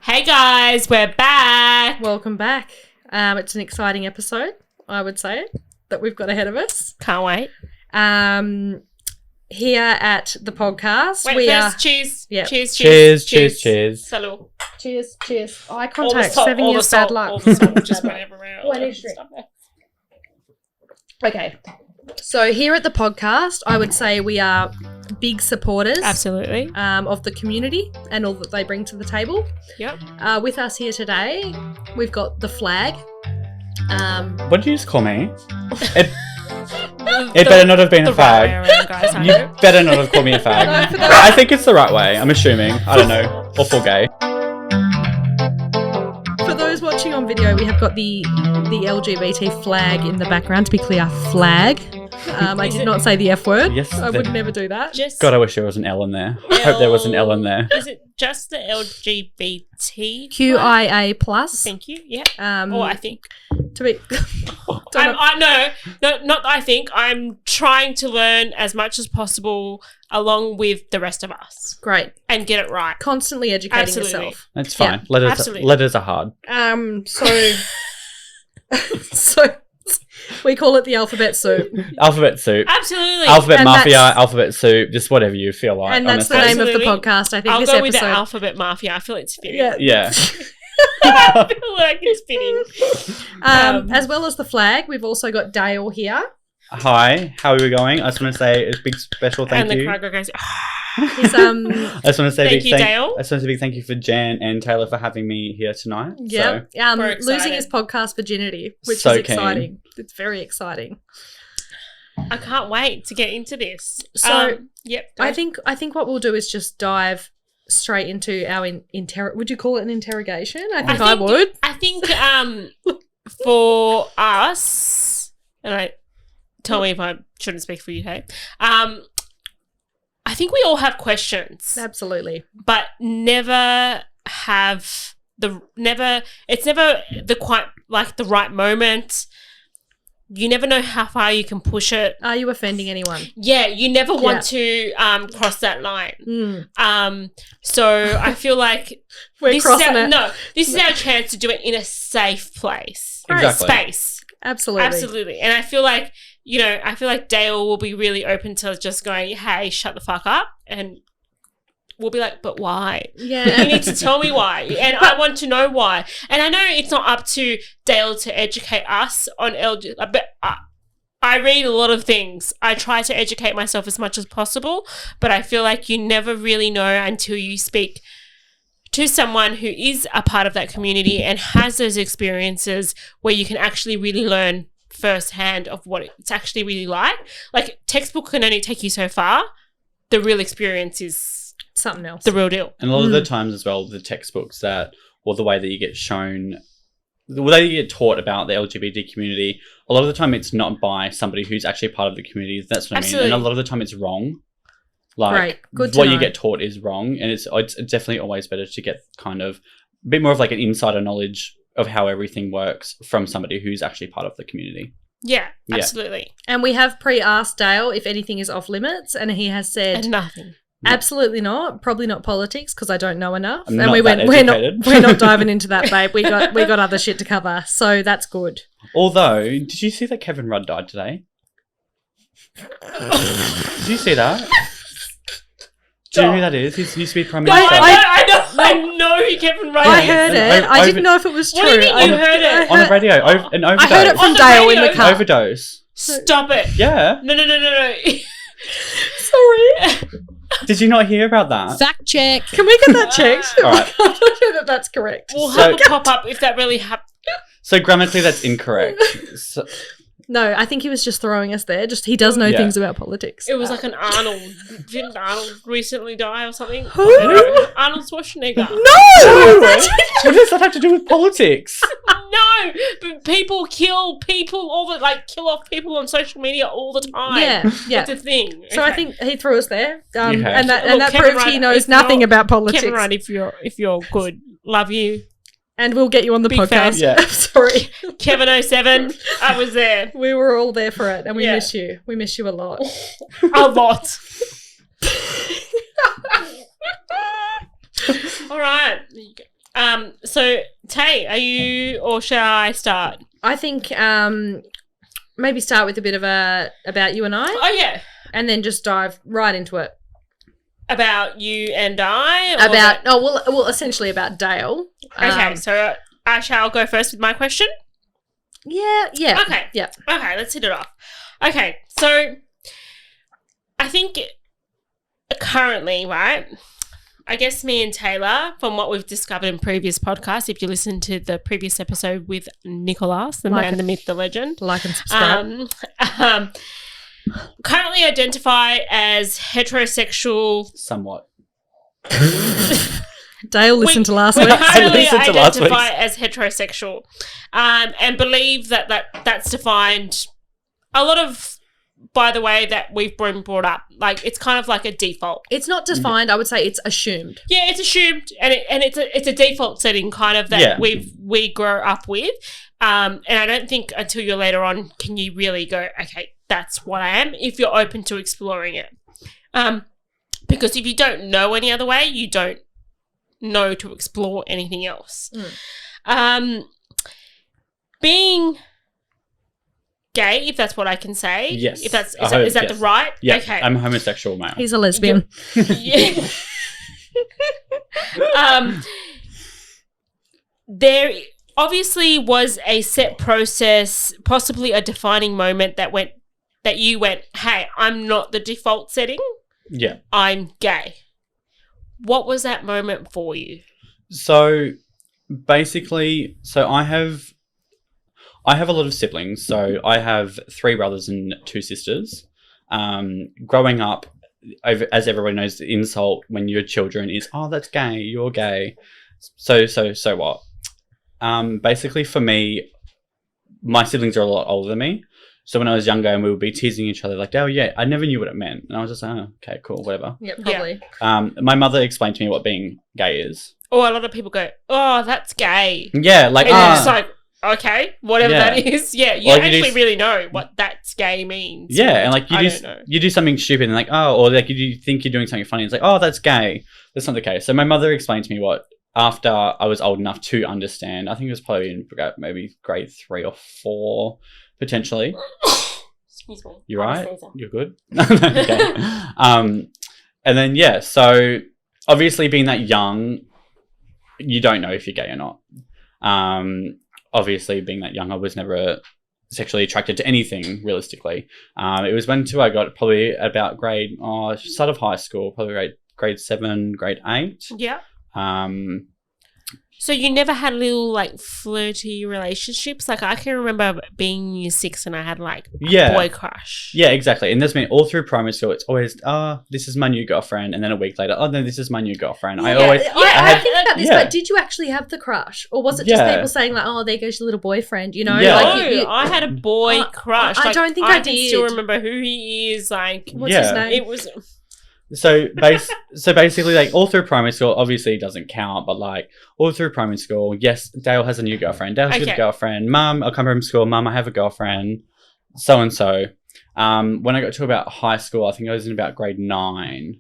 Hey guys, we're back. Welcome back. It's an exciting episode, I would say, that we've got ahead of us. Can't wait. Here at the podcast, cheers. Yep. Cheers. Salud. Cheers. Eye contact. 7 years bad luck. All the salt just went everywhere. Okay. So here at the podcast, I would say we are big supporters. Absolutely. Of the community and all that they bring to the table. Yep. With us here today, we've got the flag. What did you just call me? It better not have been a fag. You better not have called me a fag. I think it's the right way. I'm assuming. I don't know. Or full gay. For those watching on video, we have got the LGBT flag in the background. To be clear, flag. I did not say the F word. Yes, I would never do that. God, I wish there was an L in there. I hope there was an L in there. Is it just the LGBT? QIA plus. Thank you. Yeah. I think. To be. I'm trying to learn as much as possible along with the rest of us. Great. And get it right. Constantly educating yourself. That's fine. Yeah. Letters are hard. So we call it the alphabet soup. Alphabet soup. Absolutely. Alphabet mafia, alphabet soup, just whatever you feel like. And that's honestly. the name of the podcast, I think. I'll this go episode. with the alphabet mafia. I feel it's fitting. Yeah. I feel like it's fitting. As well as the flag, we've also got Dale here. Hi, how are we going? I just want to say a big special thank you. And the crowd goes, I just want to say thank you, Dale. I just want to say a big thank you for Jan and Taylor for having me here tonight. Yeah, so, losing his podcast virginity, which so is exciting. Keen. It's very exciting. I can't wait to get into this. So, yep. I think what we'll do is just dive straight into our would you call it an interrogation? I would. I think for us, and tell me if I shouldn't speak for you, hey. I think we all have questions. Absolutely. But it's never quite like the right moment. You never know how far you can push it. Are you offending anyone? Yeah, you never want to cross that line. So I feel like this is our chance to do it in a safe place. Exactly. Space. Absolutely. And I feel like, Dale will be really open to just going, hey, shut the fuck up. And we'll be like, but why? Yeah. You need to tell me why. And I want to know why. And I know it's not up to Dale to educate us on LGBT, but I read a lot of things. I try to educate myself as much as possible, but I feel like you never really know until you speak to someone who is a part of that community and has those experiences where you can actually really learn firsthand of what it's actually really like. Like, textbook can only take you so far. The real experience is something else. The real deal. And a lot of the times as well, the textbooks or the way that you get shown, the way you get taught about the LGBT community, a lot of the time it's not by somebody who's actually part of the community. That's what Absolutely. I mean. And a lot of the time it's wrong. Great. Good to what know. you get taught is wrong, and it's definitely always better to get kind of a bit more of like an insider knowledge of how everything works from somebody who's actually part of the community. Yeah, absolutely. And we have pre-asked Dale if anything is off limits, and he has said and nothing. Absolutely not. Probably not politics because I don't know enough. I'm and we went, we're not diving into that, babe. We got other shit to cover, so that's good. Although, did you see that Kevin Rudd died today? Did you see that? Do you know who that is? He used to be Prime Minister. I know who Kevin Rudd is. I heard it. I didn't know if it was true. What do you mean you heard it? On the radio. An overdose. I heard it from Dale in the car. Overdose. Stop it. Yeah. No. Sorry. Did you not hear about that? Fact check. Can we get that checked? All right. I'm not sure that that's correct. We'll have a pop-up if that really happened. So grammatically that's incorrect. No, I think he was just throwing us there. Just he does know things about politics. It was like an Arnold. Didn't Arnold recently die or something? Who? Arnold Schwarzenegger. No! What does that have to do with politics? No, but people kill people kill off people on social media all the time. Yeah. It's a thing. So I think he threw us there, Okay. and that proves he knows nothing about politics. Kevin Rudd, if you're good, love you. And we'll get you on the Big podcast. fan. Yeah. Sorry. Kevin 07, I was there. We were all there for it, and we miss you. We miss you a lot. A lot. All right. So Tay, are you or shall I start? I think maybe start with a bit of about you and I. Oh yeah. And then just dive right into it. About you and I? Well, essentially about Dale. Okay, so I shall go first with my question? Yeah. Okay. Yeah. Okay, let's hit it off. Okay, so I think currently, right, I guess me and Taylor, from what we've discovered in previous podcasts, if you listen to the previous episode with Nicholas, the man, the myth, the legend. Like and subscribe. Currently identify as heterosexual. Somewhat. Dale listened to last week. week. Currently identify as heterosexual, and believe that's defined a lot of by the way that we've been brought up. Like it's kind of like a default. It's not defined. I would say it's assumed. Yeah, it's assumed, and it's a default setting kind of that we grow up with. And I don't think until you're later on can you really go, okay, that's what I am, if you're open to exploring it. Because if you don't know any other way, you don't know to explore anything else. Being gay, if that's what I can say. Yes. If that's is that the right? Yeah. Okay. I'm a homosexual male. He's a lesbian. Yeah. There obviously was a set process, possibly a defining moment that you went, hey, I'm not the default setting. Yeah. I'm gay. What was that moment for you? So basically, I have a lot of siblings. So I have 3 brothers and 2 sisters. Growing up, as everyone knows, the insult when you're children is, oh, that's gay, you're gay. So what? Basically for me, my siblings are a lot older than me. So when I was younger and we would be teasing each other like, oh yeah, I never knew what it meant. And I was just like, oh, okay, cool, whatever. Yeah, probably. My mother explained to me what being gay is. Oh, a lot of people go, oh, that's gay. Yeah, like, and you're just like, okay, whatever that is. Yeah, you actually really know what that's gay means. Yeah, and like you do something stupid and like, oh, or like you think you're doing something funny. It's like, oh, that's gay. That's not the case. So my mother explained to me what, after I was old enough to understand, I think it was probably in maybe grade 3 or 4, potentially. Excuse me. You're right? You're good? Okay. And then, yeah, so obviously being that young, you don't know if you're gay or not. Obviously being that young, I was never sexually attracted to anything, realistically. It was until I got probably about start of high school, probably grade 7, grade 8. Yeah. So you never had little like flirty relationships? Like I can remember being in year 6 and I had like a boy crush. Yeah, exactly. And that's me all through primary school. It's always, this is my new girlfriend, and then a week later, oh no, this is my new girlfriend. I think about this, but did you actually have the crush, or was it just people saying like, oh, there goes your little boyfriend? You know, like I had a boy crush. I don't think I did. I can still remember who he is. Like, what's his name? It was. So basically, like all through primary school, obviously it doesn't count, but like all through primary school, yes, Dale has a new girlfriend. Dale's got a girlfriend. Mum, I'll come home from school. Mum, I have a girlfriend. So and so. When I got to about high school, I think I was in about grade 9.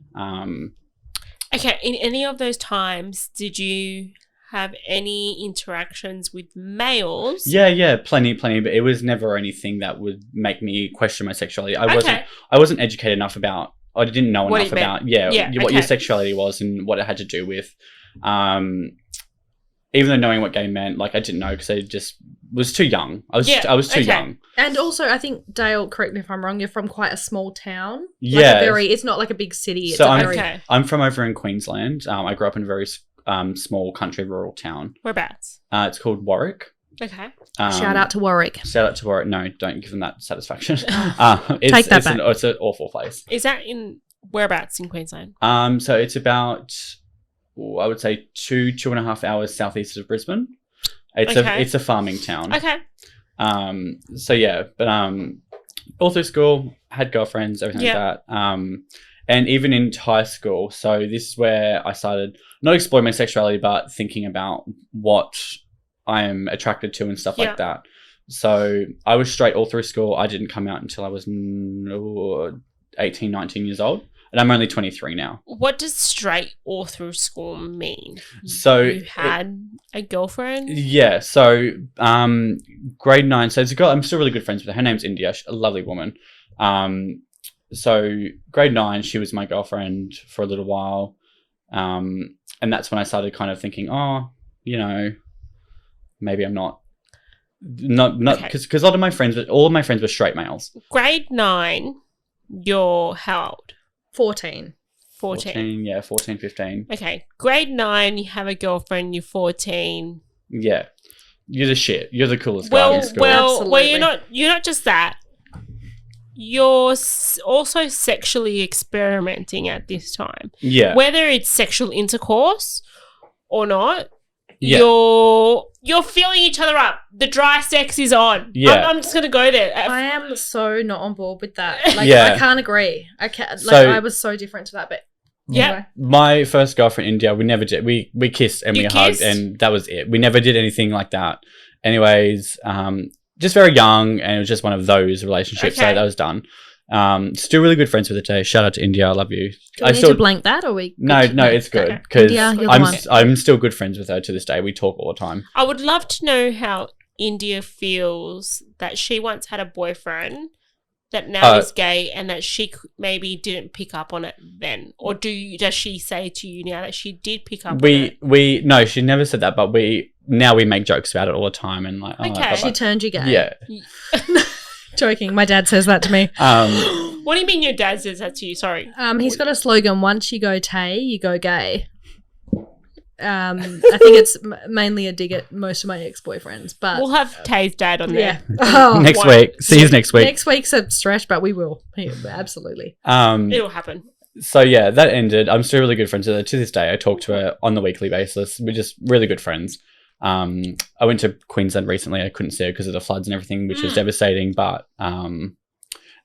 Okay, in any of those times, did you have any interactions with males? Yeah, plenty, but it was never anything that would make me question my sexuality. I wasn't educated enough about. I didn't know enough about what your sexuality was and what it had to do with. Even though knowing what gay meant, like I didn't know because I just was too young. I was too young. And also, I think Dale, correct me if I'm wrong, you're from quite a small town. Yeah, it's not like a big city. So I'm from over in Queensland. I grew up in a very small country rural town. Whereabouts? It's called Warwick. Okay. Shout out to Warwick. No, don't give them that satisfaction. Take that back. It's an awful place. Is that in whereabouts in Queensland? So it's about, I would say 2.5 hours southeast of Brisbane. It's a farming town. Okay. So yeah, but all through school, had girlfriends, everything like that. And even in high school, so this is where I started not exploring my sexuality, but thinking about what I am attracted to and stuff like that. So I was straight all through school. I didn't come out until I was 18, 19 years old. I and I'm only 23 now. What does straight all through school mean? So You had a girlfriend? Yeah, so grade 9, so it's a girl, I'm still really good friends with her. Her name's India, she's a lovely woman. So grade 9, she was my girlfriend for a little while. And that's when I started kind of thinking, oh, you know, maybe I'm not because a lot of my friends, all of my friends were straight males. Grade 9, you're how old? 14. 14. Yeah, 14, 15. Okay. Grade 9, you have a girlfriend, you're 14. Yeah. You're the shit. You're the coolest guy in school. Well, you're not just that. You're also sexually experimenting at this time. Yeah. Whether it's sexual intercourse or not, Yeah. you're feeling each other up. The dry sex is on. Yeah. I'm just gonna go there. I am so not on board with that. Like, Yeah. I can't agree. I can't. Like, So- I was so different to that, but Yeah. anyway. My first girlfriend, India, we never did. We kissed and You we hugged, kissed? and that was it. We never did anything like that. Anyways, just very young, and it was just one of those relationships. Okay. So that was done. Still really good friends with her today. Shout out to India. I love you. Do we need to blank that, or we? No, it's good Okay. because India, you're the one. I'm still good friends with her to this day. We talk all the time. I would love to know how India feels that she once had a boyfriend that now is gay, and that she maybe didn't pick up on it then, or does she say to you now that she did pick up on it? We no, she never said that, but we make jokes about it all the time and like. Okay. blah, She blah. turned you gay. Yeah. Joking. My dad says that to me. What do you mean your dad says that to you? Sorry. He's got a slogan: "Once you go Tay, you go gay." I think it's mainly a dig at most of my ex-boyfriends, but We'll have Tay's dad on yeah. there. Oh, Next wow. week. See you next week. next week's a stretch, but we will. Yeah, absolutely. It'll happen. So yeah, that ended. I'm still really good friends with her to this day. I talk to her on the weekly basis. We're just really good friends. I went to Queensland recently. I couldn't see her because of the floods and everything, which was devastating. But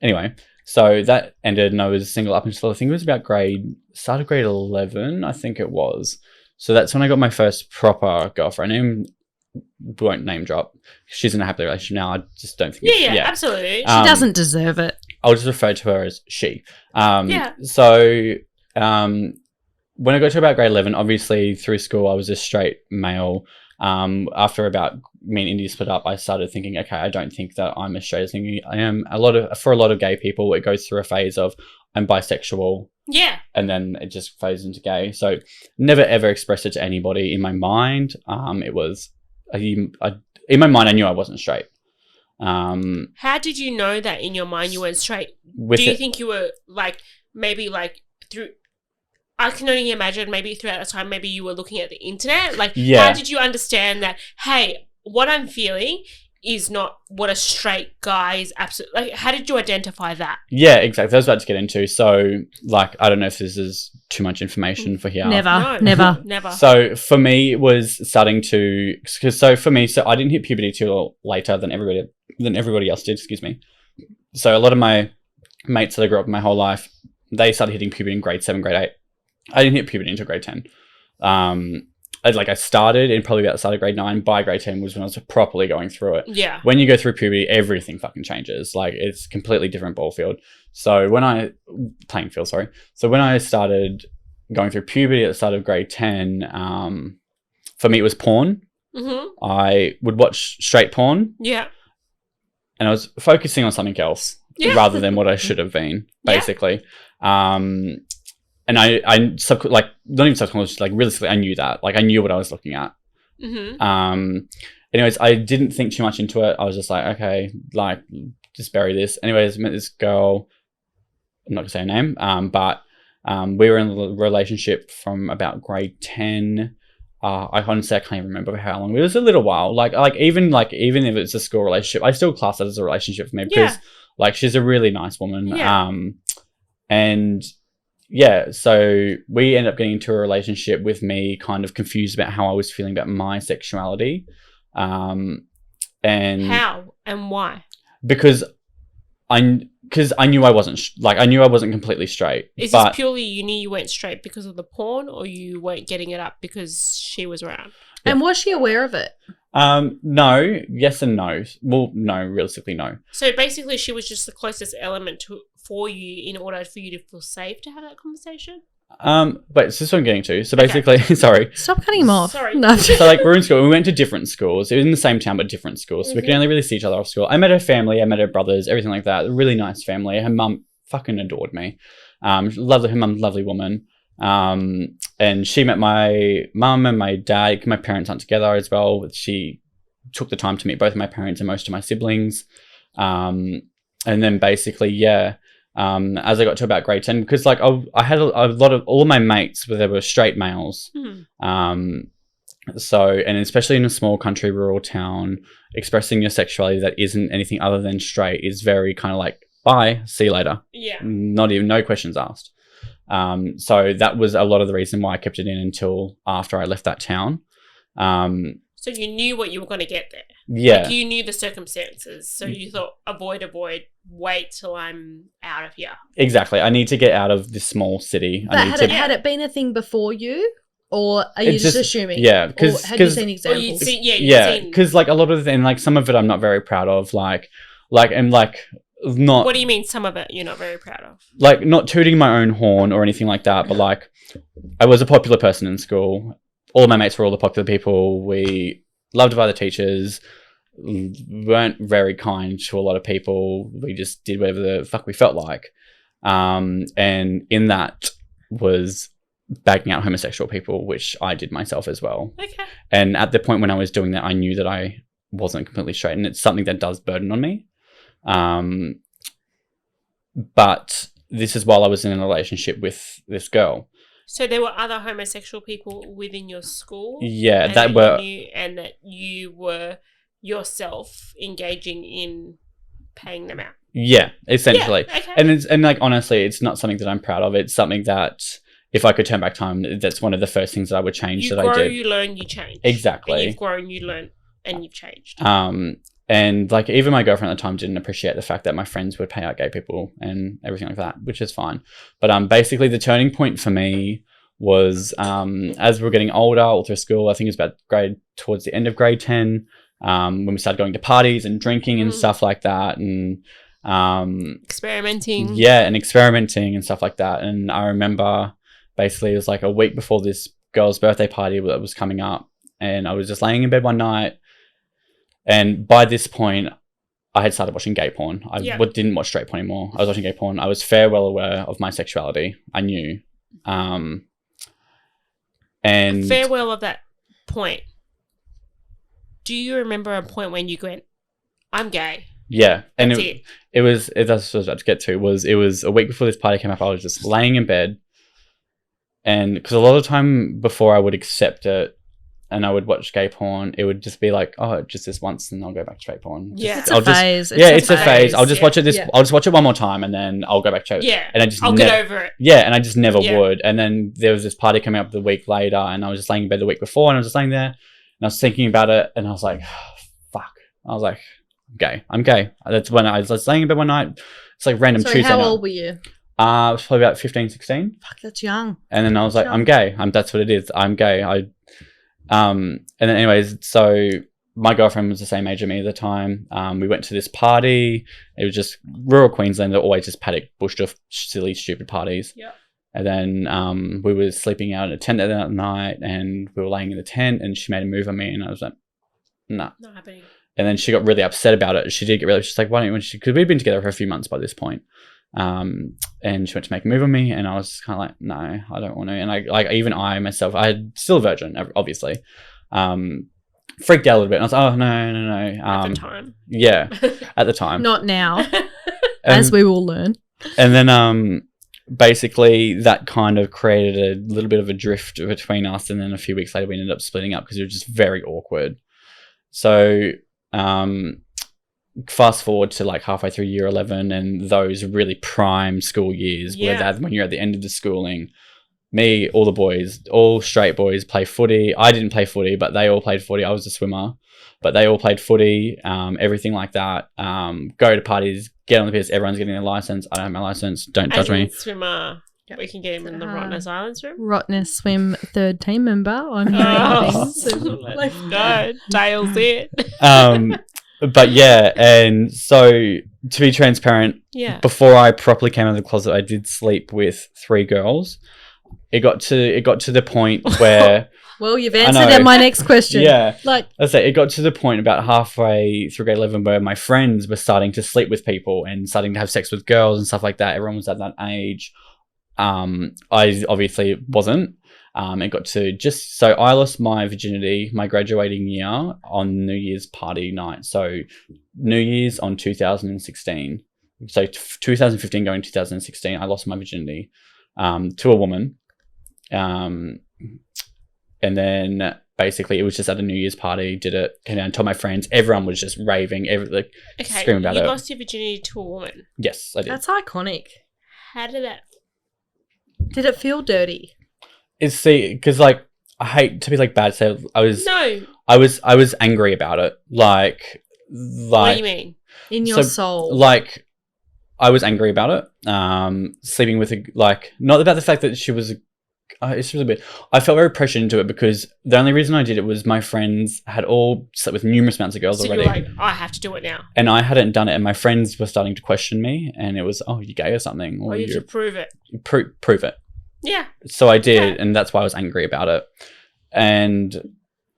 anyway, so that ended, and I was single up until I think it was about start of grade 11. I think it was. So that's when I got my first proper girlfriend. We won't name drop. She's in a happy relationship now. I just don't think. Yeah, absolutely. She doesn't deserve it. I'll just refer to her as she. Yeah. So when I got to about grade 11, obviously through school I was a straight male. After about me and India split up, I started thinking, okay, I don't think that I'm as straight as thinking I am. For a lot of gay people, it goes through a phase of I'm bisexual. Yeah. And then it just phases into gay. So never ever expressed it to anybody in my mind. It was in my mind I knew I wasn't straight. How did you know that in your mind you weren't straight? Do you think you were maybe through? I can only imagine maybe throughout that time, maybe you were looking at the internet. How did you understand that? Hey, what I'm feeling is not what a straight guy is. Absolutely. How did you identify that? Yeah, exactly. I was about to get into. So, I don't know if this is too much information for here. Never. So for me, it was starting to. So for me, I didn't hit puberty till later than everybody else did. Excuse me. So a lot of my mates that I grew up with my whole life, they started hitting puberty in grade 7, grade 8. I didn't hit puberty until grade 10. I started in probably about the start of grade 9. By grade 10 was when I was properly going through it. Yeah. When you go through puberty, everything fucking changes. It's completely different ball field. So when I started going through puberty at the start of grade 10, for me it was porn. Mm-hmm. I would watch straight porn. Yeah. And I was focusing on something else rather than what I should have been, basically. And I not even subconsciously, realistically, I knew that. I knew what I was looking at. Mm-hmm. Anyways, I didn't think too much into it. I was just okay, just bury this. Anyways, I met this girl. I'm not going to say her name, but we were in a relationship from about grade 10. I honestly, I can't even remember how long. It was a little while. Even if it's a school relationship, I still class that as a relationship for me because she's a really nice woman. Yeah. And yeah, so we ended up getting into a relationship with me kind of confused about how I was feeling about my sexuality. And how and why? Because I knew I wasn't I knew I wasn't completely straight. Is this purely you knew you weren't straight because of the porn, or you weren't getting it up because she was around? And was she aware of it? No, yes and no. Well, no, realistically, no. So basically, she was just the closest element for you in order for you to feel safe to have that conversation? But this is what I'm getting to. So basically, sorry. Stop cutting him off. Sorry. No. So like we're in school. We went to different schools. It was in the same town but different schools. So we could only really see each other off school. I met her family. I met her brothers. Everything like that. A really nice family. Her mum fucking adored me. Lovely. Her mum's a lovely woman. And she met my mum and my dad. My parents aren't together as well. She took the time to meet both of my parents and most of my siblings. And then basically, yeah. As I got to about grade 10, because like I had a lot of all my mates they were straight males. So, and especially in a small country rural town, expressing your sexuality that isn't anything other than straight is very kind of like, bye, see you later. Yeah. No questions asked. So that was a lot of the reason why I kept it in until after I left that town. So you knew what you were going to get there. Yeah. Like you knew the circumstances. So you thought, avoid, wait till I'm out of here. Exactly. I need to get out of this small city. But had it been a thing before you? Or are you just assuming? Yeah. Or had you seen examples? You'd seen, because like a lot of the, and like some of it I'm not very proud of. Like not. What do you mean some of it you're not very proud of? Like not tooting my own horn or anything like that, but like I was a popular person in school. All of my mates were all the popular people. We loved by the teachers. Weren't very kind to a lot of people. We just did whatever the fuck we felt like. And in that was bagging out homosexual people, which I did myself as well. Okay. And at the point when I was doing that, I knew that I wasn't completely straight, and it's something that does burden on me. But this is while I was in a relationship with this girl. So there were other homosexual people within your school? Yeah, and that you were yourself engaging in paying them out. Yeah, essentially. Yeah, okay. And like honestly, it's not something that I'm proud of. It's something that if I could turn back time, that's one of the first things that I would change I did. You learn, you change. Exactly. And you've grown, you learn, and you've changed. And like even my girlfriend at the time didn't appreciate the fact that my friends would pay out gay people and everything like that, which is fine. But basically the turning point for me was as we were getting older all through school, I think it was towards the end of grade 10, when we started going to parties and drinking and stuff like that, and experimenting. Yeah, and experimenting and stuff like that. And I remember basically it was like a week before this girl's birthday party that was coming up, and I was just laying in bed one night. And by this point, I had started watching gay porn. I didn't watch straight porn anymore. I was watching gay porn. I was fair well aware of my sexuality. I knew. And farewell of that point. Do you remember a point when you went, I'm gay? Yeah. And that's that's what I was about to get to. It was a week before this party came up. I was just laying in bed. And because a lot of the time before I would accept it, and I would watch gay porn, it would just be like, oh, just this once, and I'll go back to straight porn. Yeah, it's a phase. It's a phase. I'll just watch it. I'll just watch it one more time, and then I'll go back to straight. Yeah, and I'll get over it. Yeah, and I just never would. And then there was this party coming up the week later, and I was just laying in bed the week before, and I was just laying there, and I was thinking about it, and I was like, oh, fuck. I was like, I'm gay. That's when I was laying in bed one night. It's like random Tuesday how night. old were you? I was probably about 15, 16. Fuck, that's young. And then I was like, I'm gay. That's what it is. I'm gay. And then anyways, so my girlfriend was the same age as me at the time. We went to this party. It was just rural Queensland. They're always just paddock bushed off silly, stupid parties. Yeah. And then we were sleeping out in a tent that night, and we were laying in the tent, and she made a move on me, and I was like, nah. Not happening. And then she got really upset about it. She did get really, she's like, why don't you, because we'd been together for a few months by this point. And she went to make a move on me, and I was kind of like, no, I don't want to. And I myself, I had still a virgin, obviously, freaked out a little bit. And I was like, oh, no. At the time. Yeah, at the time. Not now, as we will learn. And then basically that kind of created a little bit of a drift between us. And then a few weeks later, we ended up splitting up because it was just very awkward. So fast forward to like halfway through year 11 and those really prime school years where when you're at the end of the schooling, me, all the boys, all straight boys play footy. I didn't play footy, but they all played footy. I was a swimmer, but they all played footy, everything like that. Go to parties, get on the piss. Everyone's getting their license. I don't have my license. Don't judge me. Swimmer. We can get him in the Rottnest Islands room. Rottnest Swim third team member. I'm hearing things. Let's go. Dale's it. But yeah, and so to be transparent, Yeah. before I properly came out of the closet, I did sleep with 3 girls. It got to the point where Well, you've know. answered my next question. yeah, Like, I say it got to the point about halfway through grade 11 where my friends were starting to sleep with people and starting to have sex with girls and stuff like that. Everyone was at that age. I obviously wasn't. It got to so I lost my virginity my graduating year on New Year's party night. So New Year's on 2016. So 2015 going 2016, I lost my virginity to a woman. And then basically it was just at a New Year's party, did it, came down, told my friends, everyone was just raving, screaming about you it. lost your virginity to a woman. Yes, I did. that's iconic. How did that? Did it feel dirty? It's because like I hate to be like bad, so I was angry about it. Like What do you mean? In your soul. Like I was angry about it. Sleeping with not about the fact that she was. It's really bit. I felt very pressured into it because the only reason I did it was my friends had all slept with numerous amounts of girls So already. you're like, I have to do it now. And I hadn't done it, and my friends were starting to question me, and it was, you're gay or something, Or you have to prove it. Prove it. Yeah. So I did, Okay. and that's why I was angry about it. And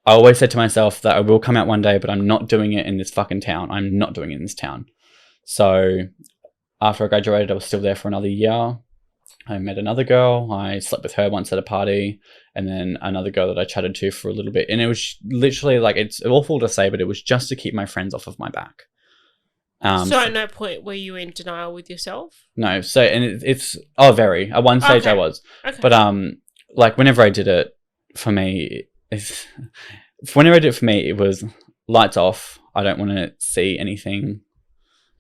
I always said to myself that I will come out one day, but I'm not doing it in this fucking town. I'm not doing it in this town. So after I graduated, I was still there for another year. I met another girl. I slept with her once at a party, and then another girl that I chatted to for a little bit. And it was literally like, it's awful to say, but it was just to keep my friends off of my back. So at no point were you in denial with yourself? No. So, and it's very. At one stage I was. Okay. But like whenever I did it, for me, whenever I did it for me, it was lights off. I don't want to see anything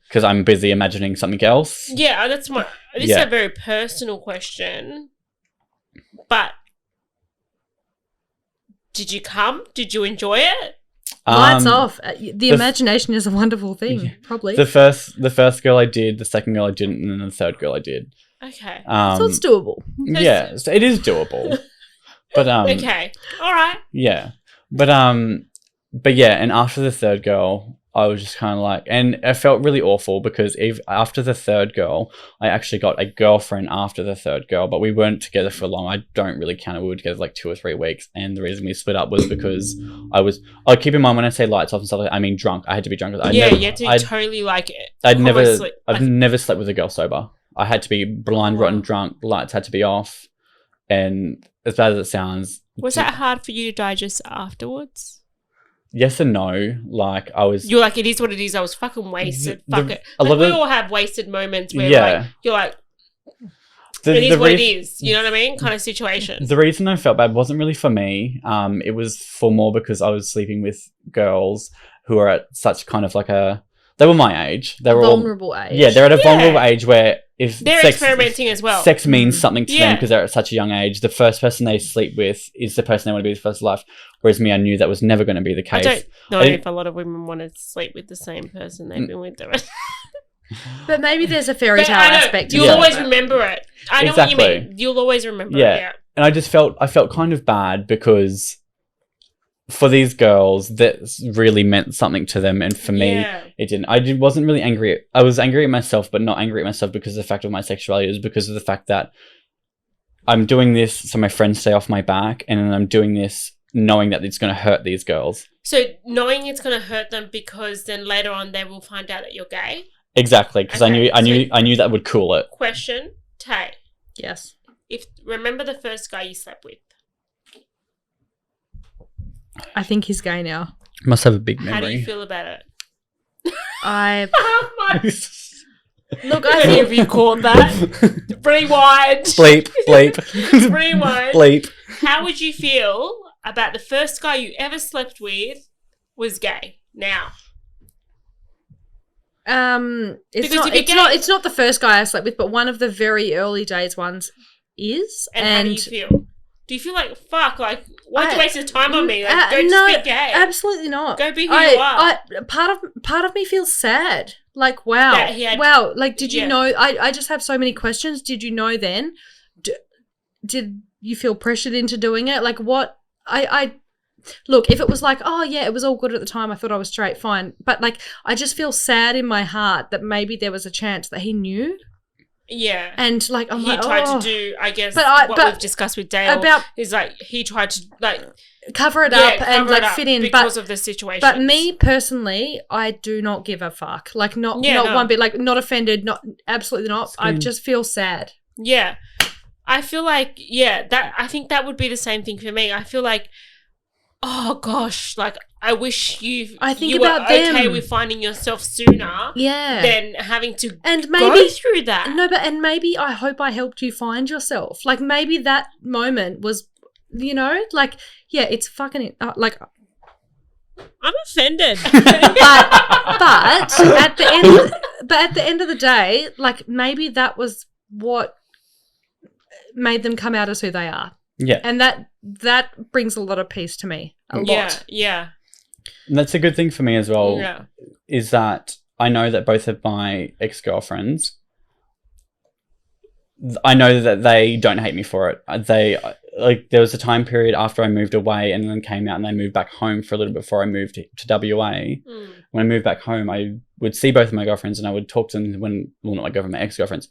because I'm busy imagining something else. Yeah, this is a very personal question. But did you come? Did you enjoy it? Lights off. The imagination is a wonderful thing, probably. The first girl I did, the second girl I didn't, and then the third girl I did. Okay. So it's doable. Yeah, so it is doable. But okay. All right. Yeah. But yeah, and after the third girl, I was just kind of like, and it felt really awful because after the third girl, I actually got a girlfriend after the third girl, but we weren't together for long. I don't really count it. We were together like 2 or 3 weeks. And the reason we split up was because keep in mind when I say lights off and stuff, I mean drunk. I had to be drunk. You had to totally like it. I've never slept with a girl sober. I had to be blind, rotten drunk. Lights had to be off. And as bad as it sounds. Was that hard for you to digest afterwards? Yes and no. Like I was. You're like, it is what it is. I was fucking wasted. Fuck it. We all have wasted moments where you're like, it is what it is. You know what I mean? Kind of situation. The reason I felt bad wasn't really for me. It was for more because I was sleeping with girls who are at such kind of like they were my age. They were vulnerable age. Yeah, they're at a vulnerable age where if they're experimenting as well. Sex means something to them because they're at such a young age. The first person they sleep with is the person they want to be with for the rest of life. Whereas me, I knew that was never going to be the case. I don't know if a lot of women want to sleep with the same person they've been with the rest. But maybe there's a fairy tale aspect. You'll always remember it. I know what you mean. You'll always remember it. Yeah. And I felt kind of bad because for these girls, that really meant something to them, and for me, it didn't. I wasn't really angry. I was angry at myself, but not angry at myself because of the fact of my sexuality. It was because of the fact that I'm doing this so my friends stay off my back, and then I'm doing this knowing that it's going to hurt these girls. So knowing it's going to hurt them because then later on they will find out that you're gay. Exactly, because I knew that would cool it. Question, Tay. Yes. Remember the first guy you slept with? I think he's gay now. Must have a big memory. How do you feel about it? Look, Any of you caught that? Rewind. Bleep. Rewind. Bleep. How would you feel about the first guy you ever slept with was gay now? It's not the first guy I slept with, but one of the very early days ones is. And how do you feel? Do you feel like, fuck, like, why'd you waste your time on me? Like, go just be gay. Absolutely not. Go be who you are. Part of me feels sad. Like, wow. Like, did you know? I just have so many questions. Did you know then? Did you feel pressured into doing it? Like, what? look, if it was like, oh yeah, it was all good at the time, I thought I was straight, fine. But like, I just feel sad in my heart that maybe there was a chance that he knew. Yeah. And like, I'm he like, tried oh. to do, I guess, But what we've discussed with Dale about is like he tried to like cover it up and cover like it up fit in because of the situation. But me personally, I do not give a fuck. Like not one bit. Like not offended. Not absolutely not. I just feel sad. Yeah, I feel like I think that would be the same thing for me. I feel like, oh gosh, like I wish you were okay with finding yourself sooner. Yeah. Than having to and maybe go through that. No, but maybe I hope I helped you find yourself. Like maybe that moment was, you know, like it's fucking like. I'm offended. but at the end of the day, like maybe that was what made them come out as who they are. Yeah. And that brings a lot of peace to me. A lot. Yeah. And that's a good thing for me as well. Yeah. Is that I know that both of my ex-girlfriends, I know that they don't hate me for it. They like there was a time period after I moved away and then came out and they moved back home for a little bit before I moved to WA. When I moved back home, I would see both of my girlfriends and I would talk to them not my girlfriend, my ex-girlfriends.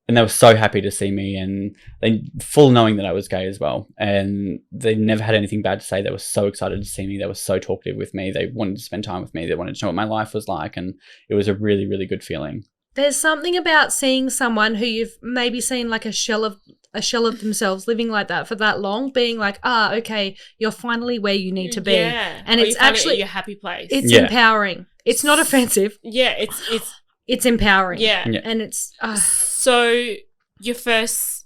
And they were so happy to see me and they full knowing that I was gay as well. And they never had anything bad to say. They were so excited to see me. They were so talkative with me. They wanted to spend time with me. They wanted to know what my life was like. And it was a really, really good feeling. There's something about seeing someone who you've maybe seen like a shell of themselves living like that for that long, being like, okay, you're finally where you need to be. Yeah. And it's actually your happy place. It's empowering. It's not offensive. Yeah, it's empowering. Yeah. And it's so your first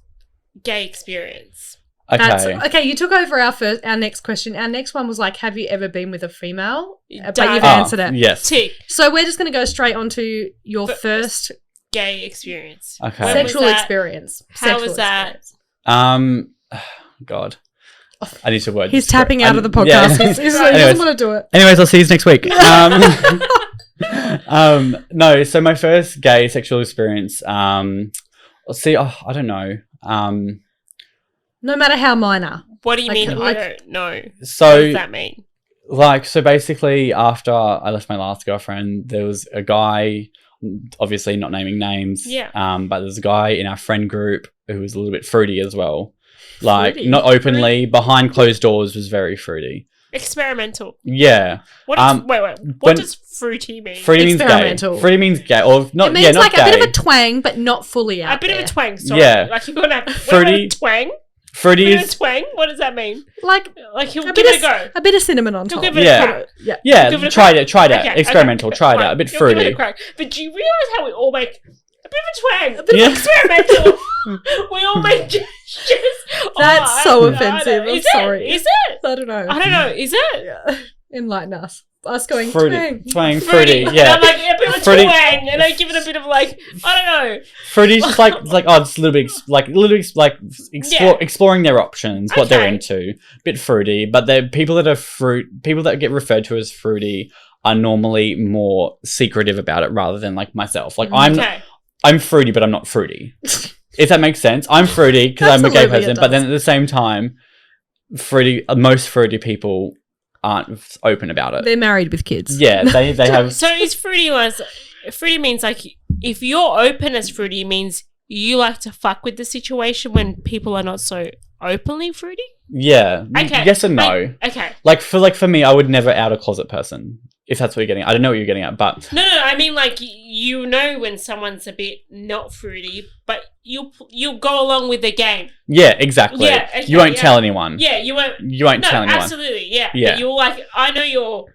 gay experience. Okay. You took over our next question. Our next one was like, have you ever been with a female? But Done. you've answered it. Yes. Tick. So we're just going to go straight on to your first gay experience. Okay. Sexual experience. How was that? God. I need to word. He's tapping out of the podcast. Yeah. He doesn't want to do it. Anyways, I'll see you next week. No, so my first gay sexual experience, I don't know. No matter how minor. What do you mean? I don't know. So what does that mean? So basically after I left my last girlfriend, there was a guy, obviously not naming names. Yeah. But there's a guy in our friend group who was a little bit fruity as well. Like Fruity? not openly, behind closed doors was very fruity. Experimental. Yeah. What does fruity mean? Fruity means gay. Experimental. Fruity means gay, or not. It means not like gay. a bit of a twang, but not fully out A bit there. of a twang. Sorry. Yeah. Like you're gonna have Fruity- a twang. Fruity A bit of a is twang. What does that mean? Like he'll a give it a go. A bit of cinnamon on He'll top. give it Yeah. a crack. Yeah. Give it a try crack. it. Okay, Experimental. okay, Try it fine. out. A bit He'll give it fruity. a crack. But do you realise how we all make a bit of a twang? A bit of experimental. We all make gestures. That's so offensive. I'm sorry. Is it? I don't know. I don't know. Is it? Yeah. Enlighten us. Us going Fruity. twang. Fruity. And Yeah. I'm like a bit of a Fruity. twang, and I give it a bit of like I don't know. Fruity's just like it's a little bit exploring their options, what they're Okay. into. Bit fruity, but the people that get referred to as fruity are normally more secretive about it rather than like myself. Like I'm fruity, but I'm not fruity. If that makes sense. I'm fruity because I'm a gay Absolutely, it person, but then does. at the same time, most fruity people aren't open about it. They're married with kids. Yeah, they have. So is fruity means like if you're open as fruity means you like to fuck with the situation when people are not so openly fruity? Yeah. Okay. Yes and no. Okay. Like for me, I would never out a closet person. If that's what you're getting at. I don't know what you're getting at, but No, I mean like you know when someone's a bit not fruity, but you'll go along with the game. yeah, exactly. Yeah, okay, you won't yeah. tell anyone. Yeah, you won't. You won't No, tell anyone. absolutely. Yeah. Yeah. But you're like, I know you're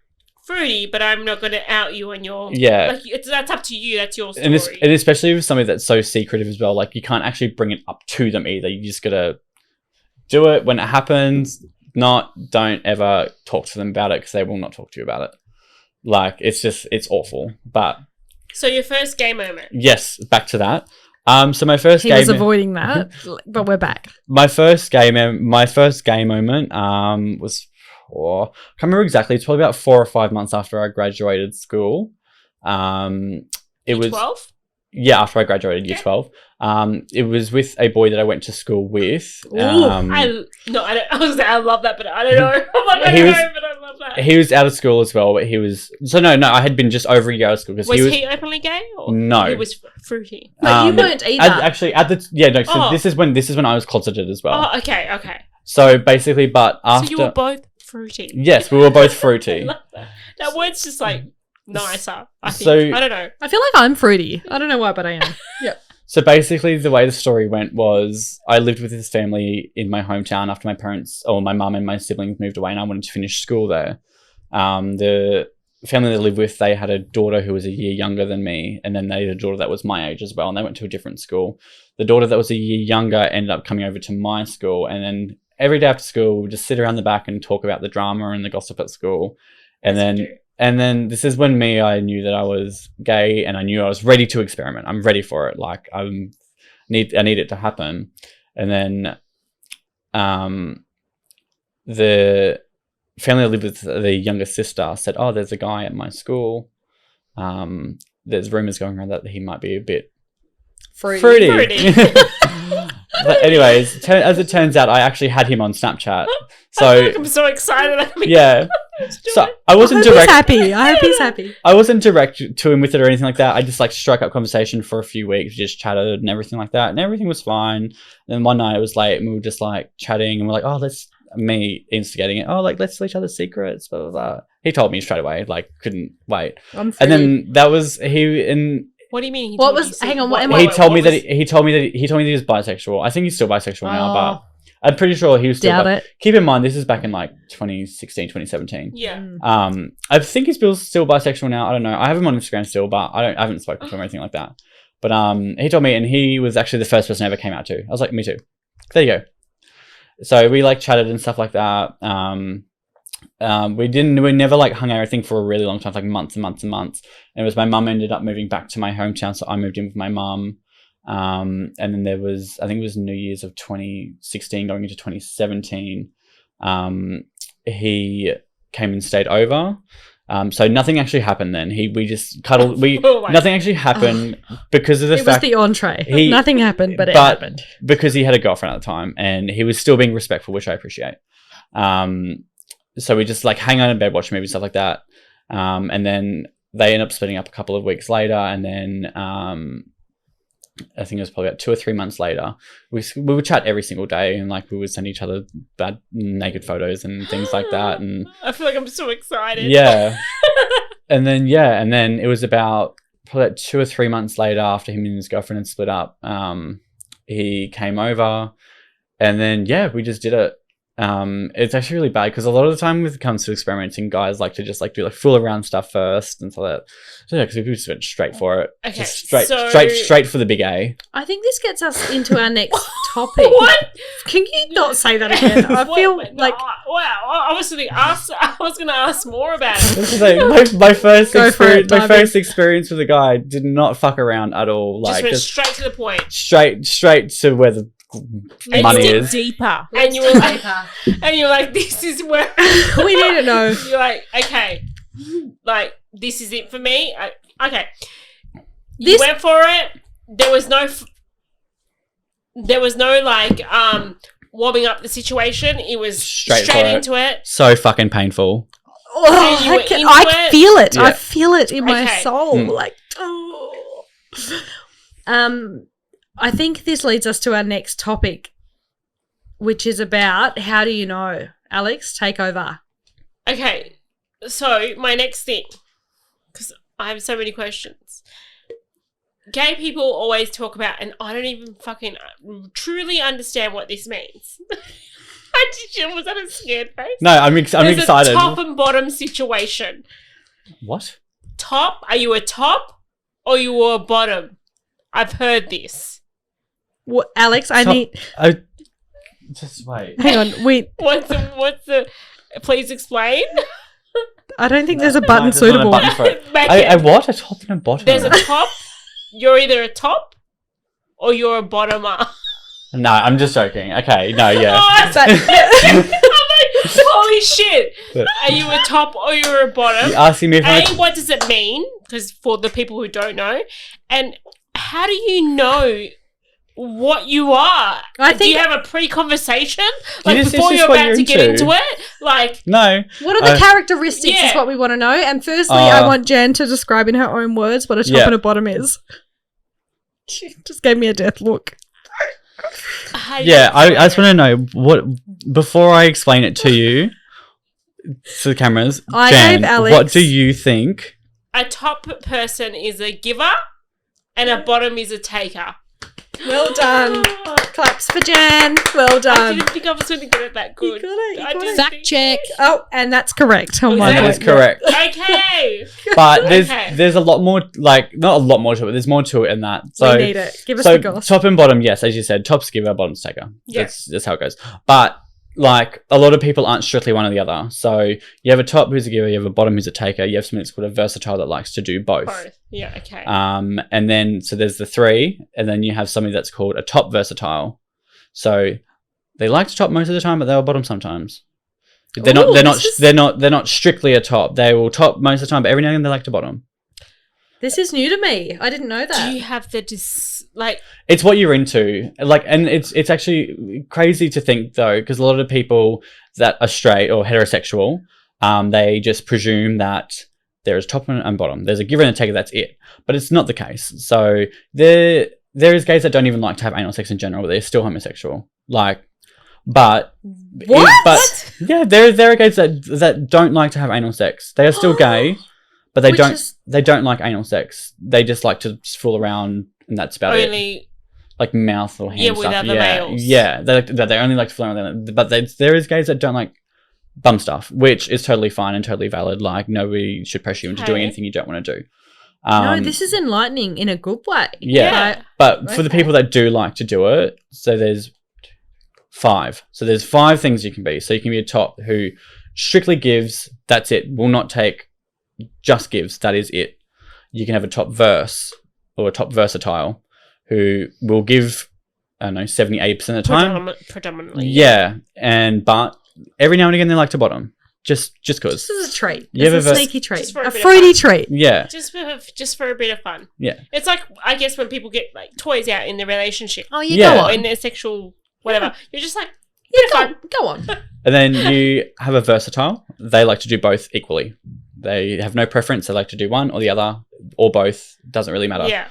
fruity, but I'm not going to out you on your. Yeah. Like that's up to you. That's your story. And especially with somebody that's so secretive as well, like you can't actually bring it up to them either. You just gotta do it when it happens. Don't ever talk to them about it because they will not talk to you about it. Like it's awful. But so your first gay moment. yes, back to that. So my first He gay was avoiding that, but we're back. my first gay moment was I can't remember exactly. It's probably about 4 or 5 months after I graduated school. It was 12. after I graduated year 12. It was with a boy that I went to school with. I love that, but I don't know. I'm like, I don't know, but I love that. He was out of school as well, but he was... So, no, I had been just over a year out of school. Was he openly gay? Or No. He was fruity. But you weren't either. This is when I was closeted as well. Oh, okay. So, basically, but after... So you were both fruity. Yes, we were both fruity. I love that. That word's just like nicer, I think. So- I don't know. I feel like I'm fruity. I don't know why, but I am. Yep. So basically, the way the story went was I lived with this family in my hometown after my mum and my siblings moved away, and I wanted to finish school there. The family that I lived with, they had a daughter who was a year younger than me, and then they had a daughter that was my age as well, and they went to a different school. The daughter that was a year younger ended up coming over to my school, and then every day after school, we'd just sit around the back and talk about the drama and the gossip at school. And then this is when I knew that I was gay, and I knew I was ready to experiment. I'm ready for it. Like I need it to happen. And then the family I lived with, the younger sister, said, "Oh, there's a guy at my school. There's rumors going around that he might be a bit fruity." But anyways, as it turns out, I actually had him on Snapchat. So I'm so excited. Yeah. So I wasn't direct. I hope he's happy. I wasn't direct to him with it or anything like that. I just struck up conversation for a few weeks, just chatted and everything like that, and everything was fine. And then one night it was late, and we were just chatting, and we're like, "Oh, me instigating it. Oh, let's tell each other secrets." Blah blah blah. He told me straight away, couldn't wait. And then that was he and. What do you mean? Hang on. He told me that he was bisexual. I think he's still bisexual now, but I'm pretty sure he was still. Doubt it. Keep in mind, this is back in 2016, 2017. Yeah. I think he's still bisexual now. I don't know. I have him on Instagram still, but I haven't spoken to him or anything like that. But he told me, and he was actually the first person I ever came out to. I was like, me too. There you go. So we chatted and stuff like that. We never hung out, I think, for a really long time, months and months and months. And it was my mum ended up moving back to my hometown, so I moved in with my mum. And then there was, I think it was New Year's of 2016 going into 2017. He came and stayed over. So nothing actually happened then. We just cuddled. Nothing actually happened because of the fact... It was the entree. Nothing happened, but it happened. Because he had a girlfriend at the time, and he was still being respectful, which I appreciate. So we just hang out in bed, watch movies, stuff like that. And then they end up splitting up a couple of weeks later. And then I think it was probably about 2 or 3 months later, we would chat every single day, and we would send each other bad naked photos and things like that. And I feel like I'm so excited. Yeah. and then it was about probably 2 or 3 months later, after him and his girlfriend had split up, he came over, and then we just did it. It's actually really bad because a lot of the time when it comes to experimenting, guys like to just do fool around stuff first and so that. So yeah, because we just went straight for it. Okay, just straight for the big A. I think this gets us into our next topic. What? Can you not say that again? I feel wow. I was going to ask more about it. This is my first experience with a guy did not fuck around at all. Just went straight to the point. Straight to where the money is deeper, and you were like, this is where we need to know. You're like, okay, this is it for me. Okay, you went for it. There was no warming up the situation. It was straight into it. So fucking painful. Oh, I feel it. Yeah. I feel it in my soul. I think this leads us to our next topic, which is about how do you know? Alex, take over. Okay, so my next thing, because I have so many questions. Gay people always talk about, and I don't even fucking truly understand what this means. Was that a scared face? No, I'm excited. There's a top and bottom situation. What? Top? Are you a top or you are a bottom? I've heard this. What, Alex, just wait. Hang on, wait. What's the please explain? I don't think there's a button suitable. A what? A top and a bottom? There's a top. You're either a top or you're a bottomer. No, I'm just joking. Okay, no, yeah. I'm like, holy shit. Are you a top or you're a bottom? You're asking me if what does it mean? Because for the people who don't know. And how do you know what you are? I Do think- you have a pre-conversation? You Like, just- before it's you're just what about you're to get into. into it? Like, No. What are the characteristics yeah. is what we want to know. And firstly, I want Jan to describe in her own words what a top Yeah. and a bottom is. She just gave me a death look. how do you Yeah, I explain just it? want to know what before I explain it to you, to the cameras. I Jan, gave Alex- what do you think? A top person is a giver and a bottom is a taker. Well done. Claps for Jan. Well I done. didn't think I was going to get it that good. You got it, you I got didn't it. Fact think- check. Oh, and that's correct. On Was my that- That is point. correct. Okay. But Okay. there's a lot more, like, not a lot more to it. There's more to it in that. So, We need it. Give us so the goss. top and bottom, yes, as you said, top's giver, bottom's taker. Yeah. That's how it goes. But like a lot of people aren't strictly one or the other. So you have a top who's a giver, you have a bottom who's a taker, you have something that's called a versatile that likes to do both. Both. Yeah, okay. And then so there's the three, and then you have something that's called a top versatile. So they like to top most of the time, but they'll bottom sometimes. They're Ooh, not this is- they're not strictly a top. They will top most of the time, but every now and then they like to bottom. This is new to me. I didn't know that. Do you have the It's what you're into, like, and it's actually crazy to think though, because a lot of people that are straight or heterosexual, they just presume that there is top and bottom. There's a giver and a taker. That's it, but it's not the case. So there is gays that don't even like to have anal sex in general, but they're still homosexual. Like, but What? But yeah, there are gays that don't like to have anal sex. They are still gay, but they Which don't is- they don't like anal sex. They just like to just fool around, and that's about it. only Like mouth or hand Yeah, with stuff. other males. Yeah, they only like to fool around. But there is gays that don't like bum stuff, which is totally fine and totally valid. Like, nobody should pressure you into doing Okay. anything you don't want to do. No, this is enlightening in a good way. Yeah. Like, But for the Okay. people that do like to do it, so there's 5. So there's 5 things you can be. So you can be a top who strictly gives, that's it. Will not take, just gives, that is it. You can have a top verse or a top versatile who will give, I don't know, 70-80% of the time. predominantly. Yeah. But every now and again they like to bottom. Just cause. this is a trait. You It's have a a- sneaky trait. Just for a A bit of fruity fun. trait. Yeah. Just for a bit of fun. Yeah. It's like, I guess, when people get like toys out in their relationship Oh, you Yeah. go or on. in their sexual whatever. You're just like, Yeah, bit of fun. go on. And then you have a versatile. They like to do both equally. They have no preference. They like to do one or the other or both. Doesn't really matter. Yeah.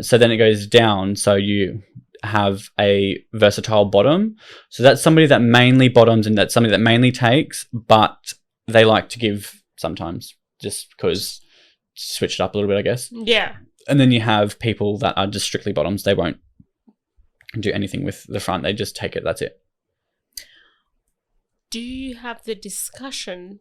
So then it goes down. So you have a versatile bottom. So that's somebody that mainly bottoms and that's somebody that mainly takes, but they like to give sometimes just because switch it up a little bit, I guess. Yeah. And then you have people that are just strictly bottoms. They won't do anything with the front. They just take it. That's it. Do you have the discussion?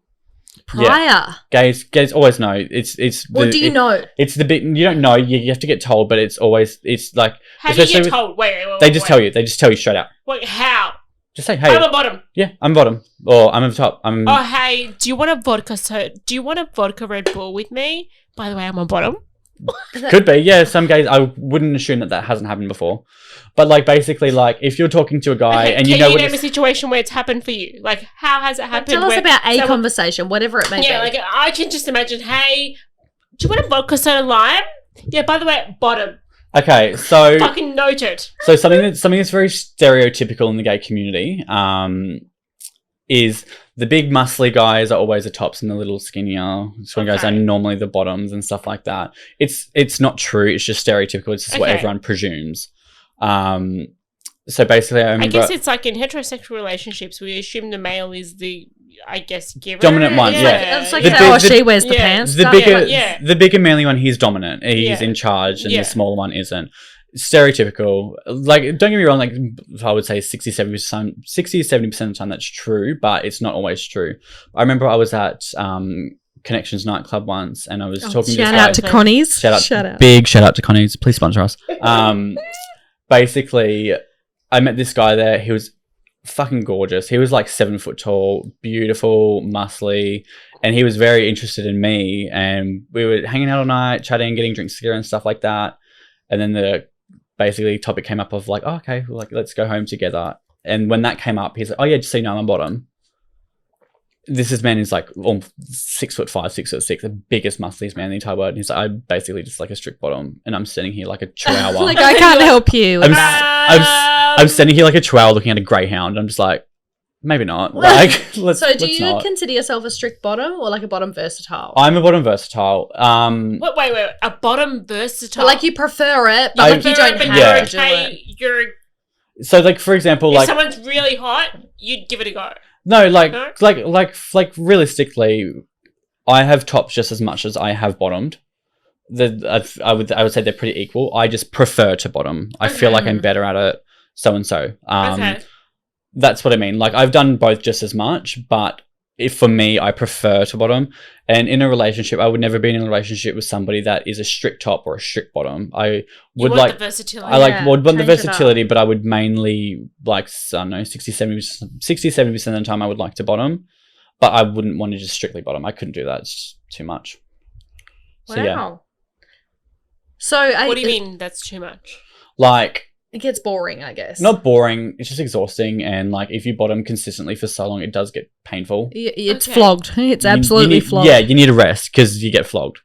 Prior. Gays always know. It's. Or do you know? It's the bit you don't know. You have to get told, but it's like How do you Especially get with- told? Wait, they just tell you. They just tell you straight out. Wait, how? Just say, hey, I'm a bottom. yeah, I'm bottom, or I'm at top. I'm. Oh, hey, do you want a vodka? Do you want a vodka Red Bull with me? By the way, I'm a bottom. Could be, yeah. Some gays, I wouldn't assume that hasn't happened before, but like basically, like if you're talking to a guy Okay, and you can know you what name a it's, situation where it's happened for you? Like, how has it happened? Tell us where about a someone- conversation, whatever it may Yeah, be. like I can just imagine. Hey, do you want a vodka soda lime? Yeah. By the way, bottom. okay, so Fucking noted. so something that's very stereotypical in the gay community, is the big muscly guys are always the tops and the little skinnier swing guys are Okay. normally the bottoms and stuff like that. It's not true. It's just stereotypical. It's just what Okay. everyone presumes. So basically, I I remember guess it's like in heterosexual relationships, we assume the male is the, I guess, giver. Dominant one, yeah. It's like The how big- she wears the yeah. pants. the stuff. bigger yeah. the bigger manly one, he's dominant. He's Yeah. in charge, and Yeah. the smaller one isn't. Stereotypical. Like, don't get me wrong, like I would say 60-70% of the time that's true, but it's not always true. I remember I was at Connections nightclub once, and I was talking to this Shout guy. out to Connie's. Shout out. Big shout out to Connie's. Please sponsor us. Basically, I met this guy there. He was fucking gorgeous. He was like 7 foot tall, beautiful, muscly, and he was very interested in me. And we were hanging out all night, chatting, getting drinks together and stuff like that. And then the basically topic came up of like, oh, okay, like let's go home together. And when that came up, he's like, oh yeah, just so you know, I'm a bottom. this man is like 6'5", 6'6", the biggest, muscliest man in the entire world. And he's like, I'm basically just like a strict bottom, and I'm sitting here like a chihuahua. Like, I can't help you. I'm standing here like a chihuahua looking at a greyhound. I'm just like, maybe not. Like, let's. So, do let's you not. consider yourself a strict bottom or like a bottom versatile? I'm a bottom versatile. Wait, a bottom versatile. But like you prefer it, but like you don't have yeah. to do it. You're So, like, for example, if like someone's really hot, you'd give it a go. no, like, No? like realistically, I have tops just as much as I have bottomed. I would say they're pretty equal. I just prefer to bottom. I feel like I'm better at it. So and so. Okay. That's what I mean. Like, I've done both just as much, but if for me, I prefer to bottom. And in a relationship, I would never be in a relationship with somebody that is a strict top or a strict bottom. I would want like the versatility. I would want the change it up. versatility, but I would mainly like, I don't know, 60-70% of the time I would like to bottom, but I wouldn't want to just strictly bottom. I couldn't do that. It's too much. So yeah, Wow. So What do you mean that's too much? like, it gets boring, I guess. not boring. It's just exhausting, and like if you bottom consistently for so long, it does get painful. It's Okay. flogged. It's You absolutely need, flogged. Yeah, you need a rest because you get flogged.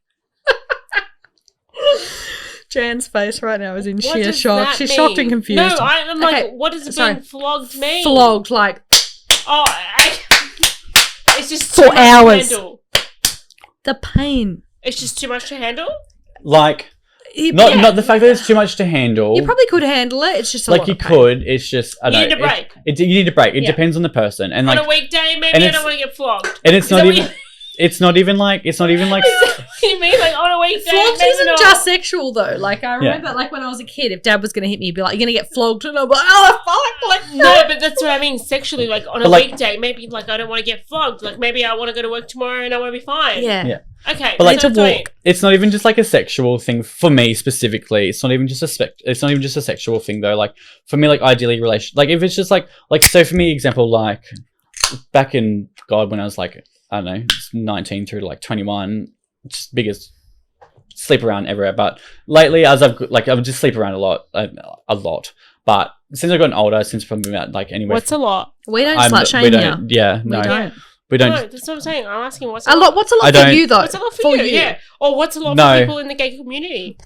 Jan's face right now is in What sheer does shock. that She's mean? shocked and confused. No, I'm like, Okay, what does sorry. being flogged mean? Flogged, like Oh, it's just For too much hours. to handle. the pain. It's just too much to handle. Like, You, not the fact that it's too much to handle. you probably could handle it. It's just a like lot you of pain. could. It's just I You don't need a know, break. You need a break. It Yeah. depends on the person, and On like, a weekday, and maybe I it's- don't want to get flogged. and it's Is not that even. what It's not even like. you mean like on a weekday? Flogged maybe isn't not. just sexual though. Like I remember, like when I was a kid, if Dad was going to hit me, he'd be like, "You're going to get flogged," and I'm like, "Oh fuck!" Like No, but that's what I mean sexually. Like on a But, like- weekday, maybe like I don't want to get flogged. Like maybe I want to go to work tomorrow and I want to be fine. yeah. Yeah. Okay. But, like, that's to what I mean. walk. It's not even just like a sexual thing for me specifically. It's not even just a sexual thing though. Like for me, like ideally like if it's just like so for me, example, like back in when I was like, I don't know, 19 through to like 21, just biggest sleep around everywhere. But lately, as I would just sleep around a lot. But since I've gotten older, since probably about like anywhere, What's a lot? We don't I'm- slut shame you. Yeah, We no, don't. we don't. No, that's what I'm saying. I'm asking what's A lot. What's a lot I for don't- you though? What's a lot for you? Yeah. Or what's a lot No. for people in the gay community?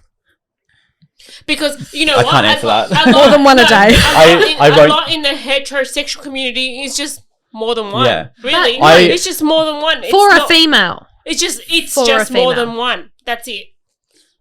Because you know I what? can't answer that. a lot- More than one a day. I A won't- lot in the heterosexual community is just more than one. Yeah. Really, But- no, I- it's just more than one. It's For a not- female. It's just For a more female. than one. That's it.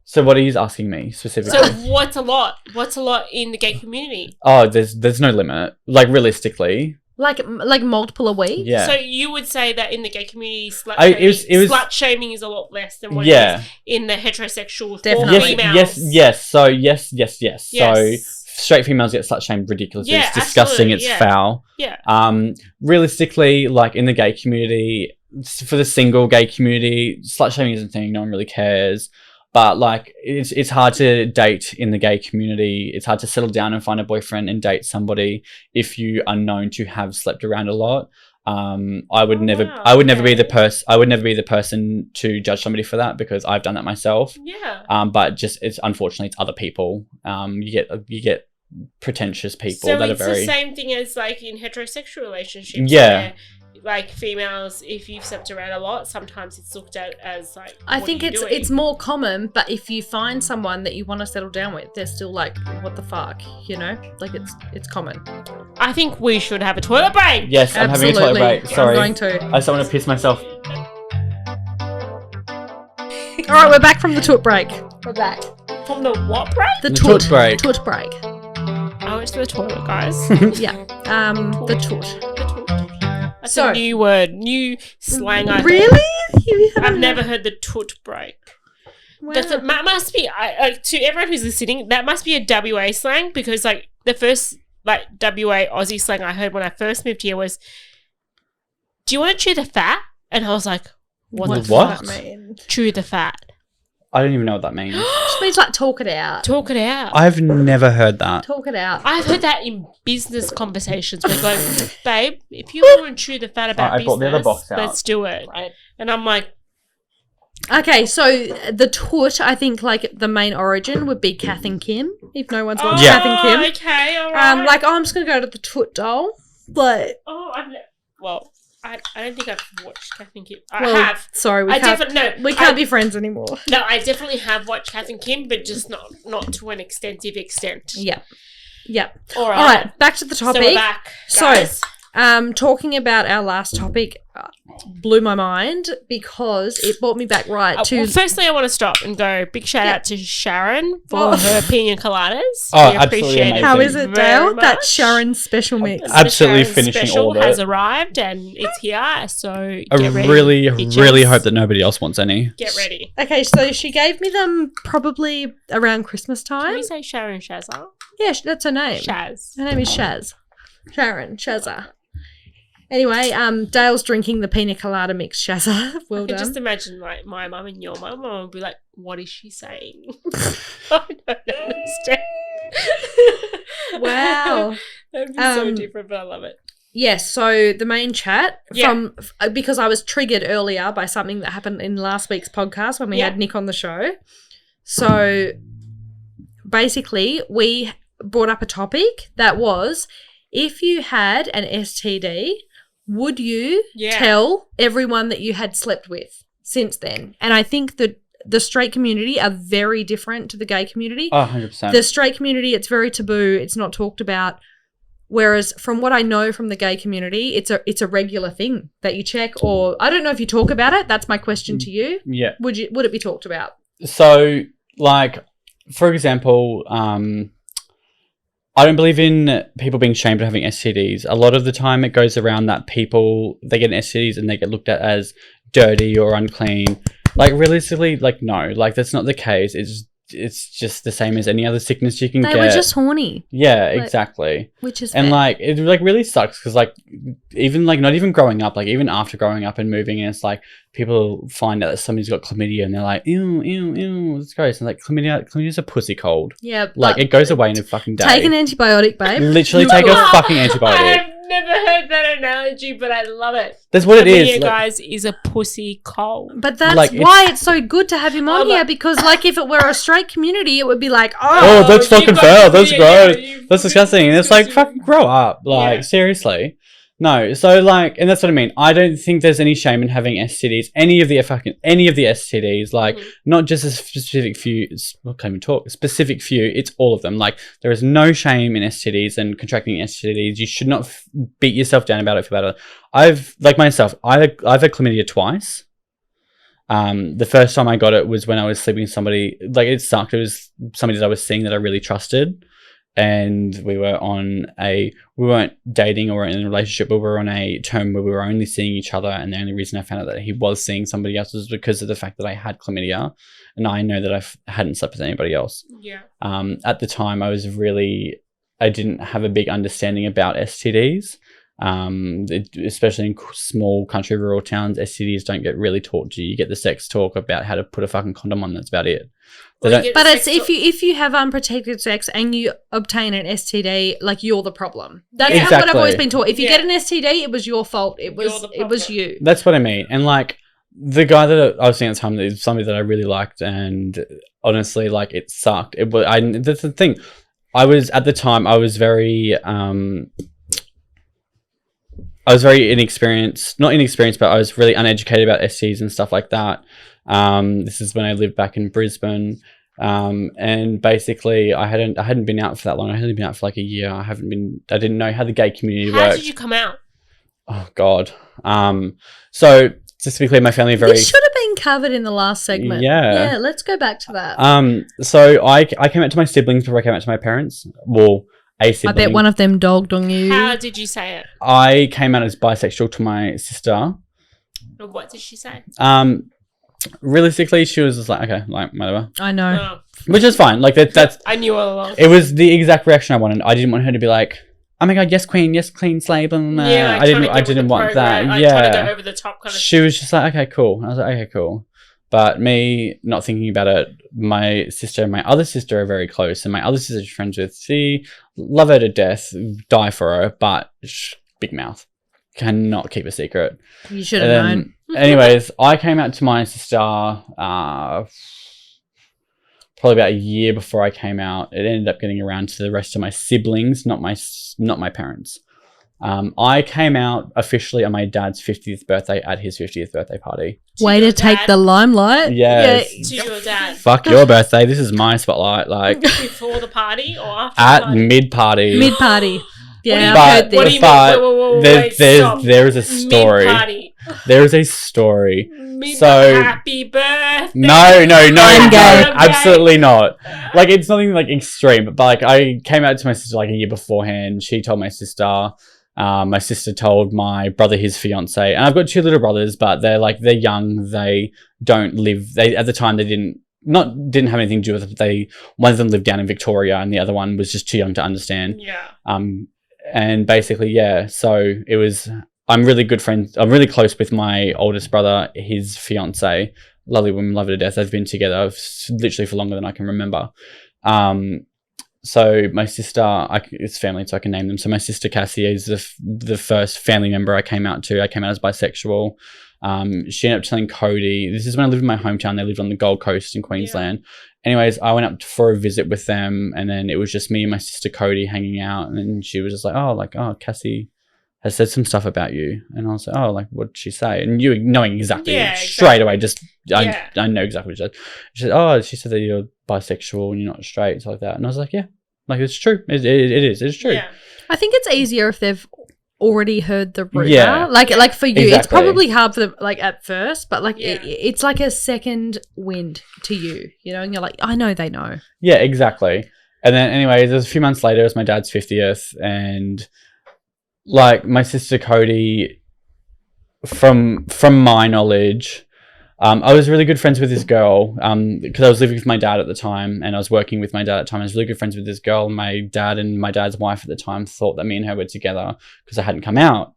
So what are you asking me specifically? So what's a lot? What's a lot in the gay community? Oh, there's no limit. Like realistically, Like multiple a week. yeah. So you would say that in the gay community, it was- shaming is a lot less than what Yeah. it is in the heterosexual Definitely. for females. yes. So yes. Yes. So straight females get slut shamed ridiculously. Yeah, It's disgusting. absolutely, It's yeah. foul. Yeah. Realistically, like in the gay community, for the single gay community, slut shaming isn't a thing. No one really cares. But like, it's hard to date in the gay community. It's hard to settle down and find a boyfriend and date somebody if you are known to have slept around a lot. I would never be the person to judge somebody for that because I've done that myself. Yeah. But just it's unfortunately it's other people. You get pretentious people So that are it's very the same thing as like in heterosexual relationships. Yeah. Where, like females, if you've slept around a lot, sometimes it's looked at as like. I what think are you doing? it's more common, but if you find someone that you want to settle down with, they're still like, what the fuck, you know? Like it's common. I think we should have a toilet break. Yes, I'm having a toilet break. Sorry. I'm going to. I just want to piss myself. All right, we're back from the toot break. We're back. From the what break? The toot break. Toot break. I went to the toilet, guys. Yeah. The toot. The toilet. That's So- a new word, new slang. Really? You I've haven't never heard the toot break. Wow. That must be to everyone who's listening. That must be a WA slang because like the first like WA Aussie slang I heard when I first moved here was, "Do you want to chew the fat?" And I was like, "What the What? fuck? That mean? Chew the fat? I don't even know what that means. Just means like talk it out. Talk it out." I've never heard that. Talk it out. I've heard that in business conversations. We're going, "Babe, if you want to chew the fat about I brought the other business, box out. let's do it." Right. And I'm like, Okay, so the toot, I think like the main origin would be Kath and Kim. If no one's watched Yeah. Kath and Kim, Okay, all right. like I'm just gonna go to the toot doll, but oh, well, I don't think I've watched Kath and Kim. Well, I have. Sorry, we I can't. definitely We can't be friends anymore. No, I definitely have watched Kath and Kim, but just not to an extensive extent. Yep. Yep. All right. All right. Back to the So topic. we're back, guys. Talking about our last topic blew my mind because it brought me back to. Well, firstly, I want to stop and go big shout out to Sharon for Oh. her pina coladas. Oh, We absolutely appreciate it. amazing. How is it, very Dale? That's much. Sharon's special mix. The Absolutely Sharon finishing special all of has it. arrived and it's here. So I get ready, really, bitches. really hope that nobody else wants any. Get ready. Okay, so she gave me them probably around Christmas Can time. we say Sharon Shazza? Yeah, that's her name. Shaz. Her name is Shaz. Sharon Shazza. Anyway, Dale's drinking the pina colada mix. Shazza. Well I can done. just imagine like my mum and your mum would be like, "What is she saying?" I don't understand. Wow. That'd be so Um, different, but I love it. Yes, so the main chat Yeah. because I was triggered earlier by something that happened in last week's podcast when we Yeah. had Nick on the show. So basically, we brought up a topic that was, if you had an STD, would you Yeah. tell everyone that you had slept with since then? And I think that the straight community are very different to the gay community. Oh, 100%. The straight community, it's very taboo. It's not talked about. Whereas from what I know from the gay community, it's a regular thing that you check, or I don't know if you talk about it. That's my question to you. Yeah. Would it be talked about? So, like, for example, I don't believe in people being shamed for having STDs. A lot of the time it goes around that people, they get STDs and they get looked at as dirty or unclean. Like, realistically, like, no. Like, that's not the case. It's just the same as any other sickness you can They get. were just horny, Yeah, like, exactly. which is And fair. like it like really sucks because like even like not even growing up, like even after growing up and moving, and it's like people find out that somebody's got chlamydia and they're like, ew, ew, ew, it's gross. And like chlamydia's a pussy cold. Yeah, Like but it goes away in a fucking day. take an antibiotic, babe. Literally You take could. a fucking I antibiotic. have never heard that analogy, but I love it. That's what it Chlamydia, is. Like, guys, is a pussy cold. But that's Like, why it's so good to have him on Oh, here, but- because like if it were a straight community, it would be like, oh, that's you fucking got foul. That's chlamydia, gross. yeah, you That's disgusting. And it's like disgusting. fucking grow up. Like Yeah. seriously. No, so like, and that's what I mean. I don't think there's any shame in having STDs. Any of the STDs, like not just a specific few. I can't even talk. Specific few. It's all of them. Like there is no shame in STDs and contracting STDs. You should not beat yourself down about it. For that, I've had chlamydia twice. The first time I got it was when I was sleeping with somebody. Like it sucked. It was somebody that I was seeing that I really trusted. And we weren't dating or in a relationship, but we were on a term where we were only seeing each other. And the only reason I found out that he was seeing somebody else was because of the fact that I had chlamydia, and I know that I hadn't slept with anybody else. Yeah. At the time, I didn't have a big understanding about STDs. Especially in small country rural towns, STDs don't get really taught to you. You get the sex talk about how to put a fucking condom on. That's about it. They Well, don't- you get But the it's sex if you have unprotected sex and you obtain an STD, like you're the problem. That's Yeah. what I've always Exactly. been taught. If you Yeah. get an STD, it was your fault. It was You're the it was problem. you. That's what I mean. And like the guy that I was seeing at the time is somebody that I really liked, and honestly, like it sucked. That's the thing. I was at the time. I was very inexperienced. Not inexperienced, but I was really uneducated about STs and stuff like that. This is when I lived back in Brisbane. And basically I hadn't been out for that long. I had only been out for like a year. I didn't know how the gay community How worked. did you come out? Oh God. So just to be clear, my family are very This should have been covered in the last segment. Yeah. Yeah, let's go back to that. So I came out to my siblings before I came out to my parents. Well, a I sibling. bet one of them dogged on you. How did you say it? I came out as bisexual to my sister. Or what did she say? Realistically, she was just like, okay, like whatever, I know. Oh, which is fine. Like that's I knew all along. it was the exact reaction I wanted. I didn't want her to be like, oh my God, yes queen, yes clean slave, blah, blah, blah. Yeah, I didn't want that. I tried to go Yeah, over the top kind of. she was just like, okay, cool. I was like, okay, cool. But me not thinking about it, my sister and my other sister are very close, and my other sister she's friends with. She love her to death, die for her, but big mouth, cannot keep a secret. You should have known. Anyways, I came out to my sister probably about a year before I came out. It ended up getting around to the rest of my siblings, not my parents. I came out officially on my dad's 50th birthday at his 50th birthday party. Way your to take dad? the limelight. Yes. To your dad. Fuck your birthday. This is my spotlight. Like Before the party or after the at party? Mid-party. Mid party. Yeah, But- I've heard What do this. you But mean? Wait, stop. there is a story. Mid-party. There is a story. Mid So- happy birthday. No, I'm gay. absolutely not. Like, it's nothing like extreme, but like I came out to my sister like a year beforehand. She told my sister. My sister told my brother his fiance, and I've got 2 little brothers, but they're young. They don't live. They at the time they didn't have anything to do with it. One of them lived down in Victoria, and the other one was just too young to understand. Yeah. And basically, yeah. So it was. I'm really good friends. I'm really close with my oldest brother, his fiance. Lovely woman, love her to death. They've been together literally for longer than I can remember. So my sister, it's family, so I can name them. So my sister Cassie is the first family member I came out to. I came out as bisexual. She ended up telling Cody. This is when I lived in my hometown. They lived on the Gold Coast in Queensland. Yeah. Anyways, I went up for a visit with them, and then it was just me and my sister Cody hanging out. And then she was just like, "Oh, Cassie has said some stuff about you." And I was like, "Oh, like what did she say?" And you knowing exactly straight away, I know exactly what she said. She said, "Oh, she said that you're bisexual and you're not straight," stuff like that. And I was like, "Yeah, like it's true. It is. It's true." Yeah. I think it's easier if they've already heard the rumor. Yeah. Like for you, Exactly. it's probably hard for them, like at first, but like Yeah. it's like a second wind to you, and you're like, I know they know. Yeah, exactly. And then, anyways, it was a few months later. It was my dad's 50th, and like my sister Cody, from my knowledge, I was really good friends with this girl because I was living with my dad at the time, and I was working with my dad at the time. I was really good friends with this girl. My dad and my dad's wife at the time thought that me and her were together because I hadn't come out.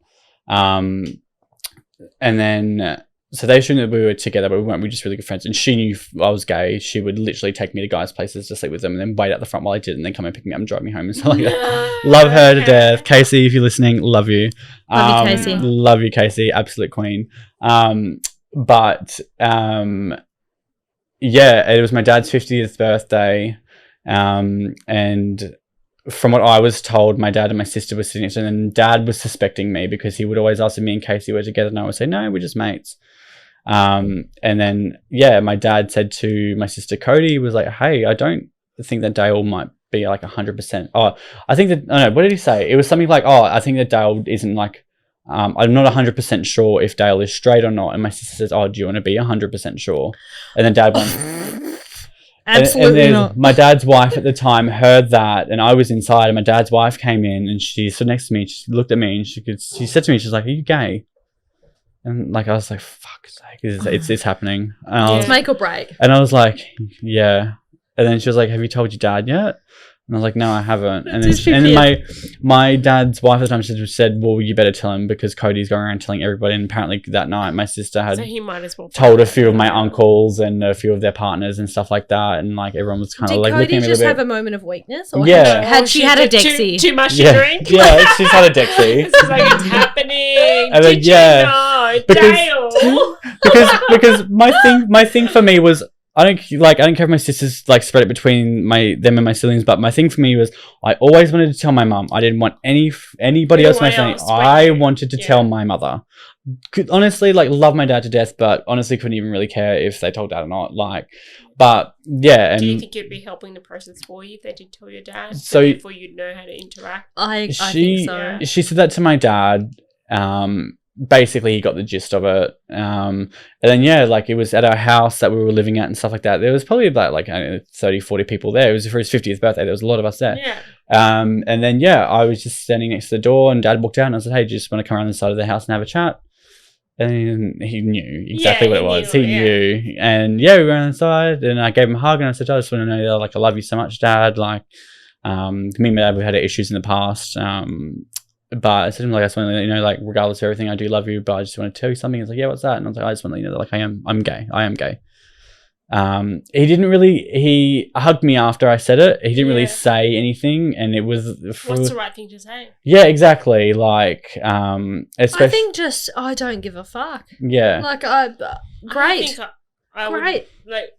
And then, so they assumed that we were together, but we weren't. We were just really good friends. And she knew I was gay. She would literally take me to guys' places to sleep with them, and then wait at the front while I did, and then come and pick me up and drive me home and stuff like that. Love her to death. Casey, if you're listening, love you. Love you, Casey. Love you, Casey. Absolute queen. But yeah, it was my dad's 50th birthday, and from what I was told, my dad and my sister were sitting next to him, and Dad was suspecting me because he would always ask if me and Casey were together, and I would say, "No, we're just mates." And then, yeah, my dad said to my sister Cody, he was like, "Hey, I don't think that Dale might be like 100%. Oh, I think that, I don't know, what did he say? It was something like, "Oh, I think that Dale isn't like, I'm not 100% sure if Dale is straight or not." And my sister says, "Oh, do you want to be 100% sure?" And then Dad went, Absolutely and not. my dad's wife at the time heard that, and I was inside, and my dad's wife came in, and she stood next to me, and she looked at me, and she said to me, she's like, "Are you gay?" And like, I was like, "Fuck's sake, it's happening." And It's make or break. and I was like, "Yeah." And then she was like, "Have you told your dad yet?" And I was like, "No, I haven't." And then, my dad's wife at the time said, "Well, you better tell him because Cody's going around telling everybody." And apparently that night, my sister had So he might as well told a few of my uncles and a few of their partners and stuff like that. And like everyone was kind of Did like Cody looking at me a just little have bit. a moment of weakness? Or Yeah. had she had a did Dexy? Too much to Yeah, drink? yeah, she's had a Dexy. It's like, it's happening. And then, Did yeah, you know? because- Dale. because my thing for me was I don't care if my sisters like spread it between them and my siblings, but my thing for me was I always wanted to tell my mum. I didn't want anybody else. I wanted to tell my mother. Honestly, like, love my dad to death, but honestly couldn't even really care if they told Dad or not. Like, but yeah. And do you think it'd be helping the process for you if they did tell your dad? So before you'd know how to interact. I think so. She said that to my dad. Basically he got the gist of it. And then, yeah, like, it was at our house that we were living at and stuff like that. There was probably about like 30, 40 people there. It was for his 50th birthday. There was a lot of us there. Yeah. And then, yeah, I was just standing next to the door, and Dad walked out, and I said, "Hey, do you just want to come around the side of the house and have a chat?" And he knew exactly what it was. He knew. And yeah, we went inside, and I gave him a hug, and I said, "I just want to know that, like, I love you so much, Dad. Like, me and my dad, we've had issues in the past. But I said to him, like, I just want to let you know, like, regardless of everything, I do love you, but I just want to tell you something." He's like, "Yeah, what's that?" And I was like, "I just want to let you know that, like, I'm gay. I am gay." He hugged me after I said it. He didn't really say anything, and it was what's the right thing to say? Yeah, exactly. Like, especially, I think just I don't give a fuck. Yeah. Like great. I would, Great. like,